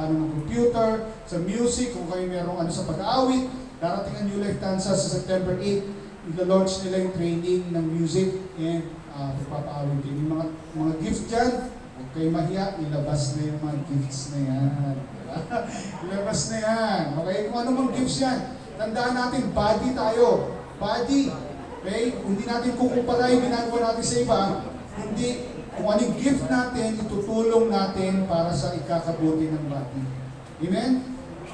ng computer, sa music, kung kayo merong sa pag-aawit. Darating ang New Life Tanza sa September 8. Ila-launch nila yung training ng music and pagpapaawit. Yung mga gifts dyan, huwag kayo mahiya, ilabas na yung mga gifts na yan. Diba? Ilabas na yan. Okay? Kung ano mang gifts yan, tandaan natin, body tayo. Body. Okay? Hindi natin kukumpara yung ginagawa natin sa iba. Hindi. Kung anong gift natin, itutulong natin para sa ikakabuti ng body. Amen?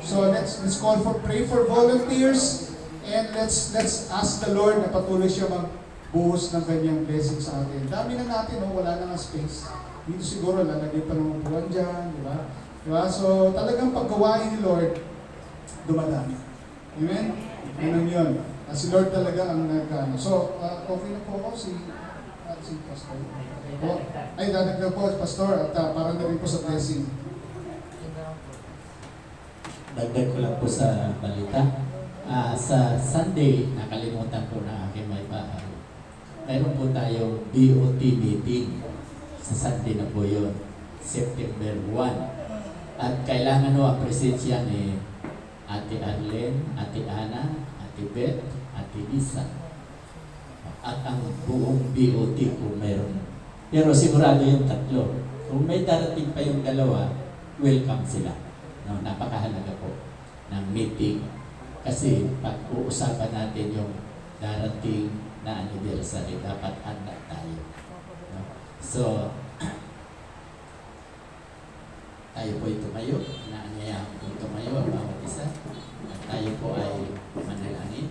So let's call for, pray for volunteers, and let's ask the Lord na patuloy siya magbuhos ng kanyang blessing sa atin. Dami na natin, wala na nga space. Dito siguro, lalagay pa ng upuan dyan, di ba? Diba? So, talagang paggawain ni Lord, dumadami. Amen? Ganun yun. Si Lord talaga ang nag-ano. So, okay na po ako si Pastor. Ay, dadagdag po, Pastor, at para na rin po sa blessing. Dagdag ko lang po sa balita. Sa Sunday, nakalimutan ko na aking may bahay. Mayroon po tayong BOT meeting. Sa Sunday na po yun, September 1. At kailangan ang presensya ni Ate Arlene, Ate Ana, Ate Beth, Ate Lisa. At ang buong BOT kung mayroon. Pero sigurado yung tatlo. Kung may darating pa yung dalawa, welcome sila. No, napakahalaga po ng meeting. Kasi pag-uusapan natin yung darating na anniversary, dapat handa tayo. No? So, tayo po ay tumayo, naanyayahan po tumayo ang bawat isa. At tayo po ay manalangin.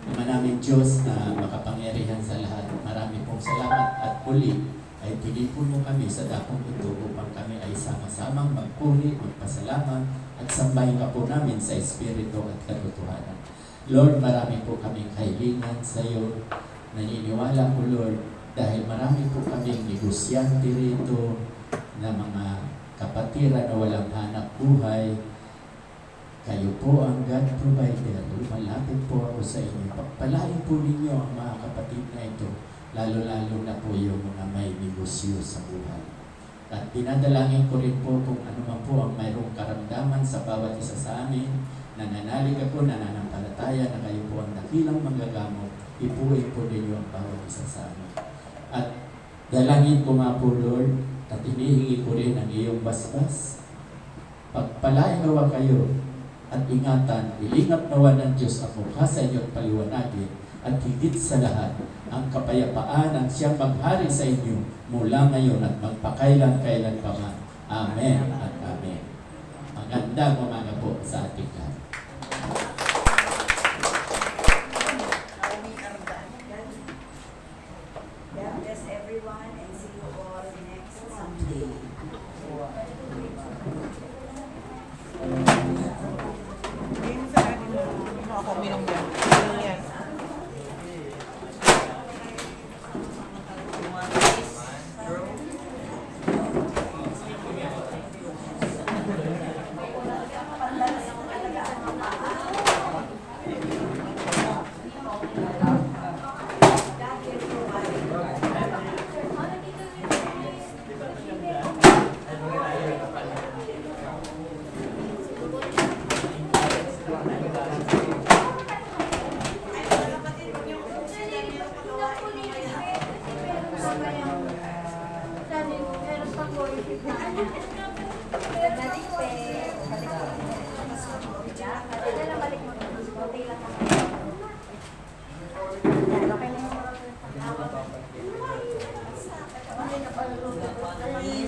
Naman namin Diyos na makapangyarihan sa lahat. Marami pong salamat at muli ay pinipon mo kami sa dakong ito upang kami ay sama-samang magpuri, magpasalamat at sambahin ka po namin sa Espiritu at katotohanan. Lord, marami po kaming kahilingan sa iyo. Naniniwala po Lord dahil marami po kaming negosyante rito na mga kapatiran na walang hanap buhay. Kayo po ang God provider. Malapit po ako sa inyo. Pagpalain po ninyo ang mga kapatid na ito, lalo-lalo na po yung mga may negosyo sa buhay. At dinadalangin ko rin po kung ano man po ang mayroong karamdaman sa bawat isa sa amin, nananalig ako, nananampalataya na kayo po ang dakilang manggagamot, ipuin po ninyo ang bawat isa sa amin. At dalangin ko nga po Lord, at hinihingi ko rin ang iyong basbas. Pagpalain nawa kayo, at ingatan, ilingap nawa ng Diyos ang mukha sa inyo at paliwanagin, at higit sa lahat, ang kapayapaan ang siyang maghari sa inyo mula ngayon at magpakailan-kailan pa man. Amen at amen. Magandang umaga po sa ating lahat. God bless everyone and see you all next Sunday. Yun sa akin na ako minong yan. Yan. Pagdala sa mga pang-worship na ano. Balik pe. Balik pe.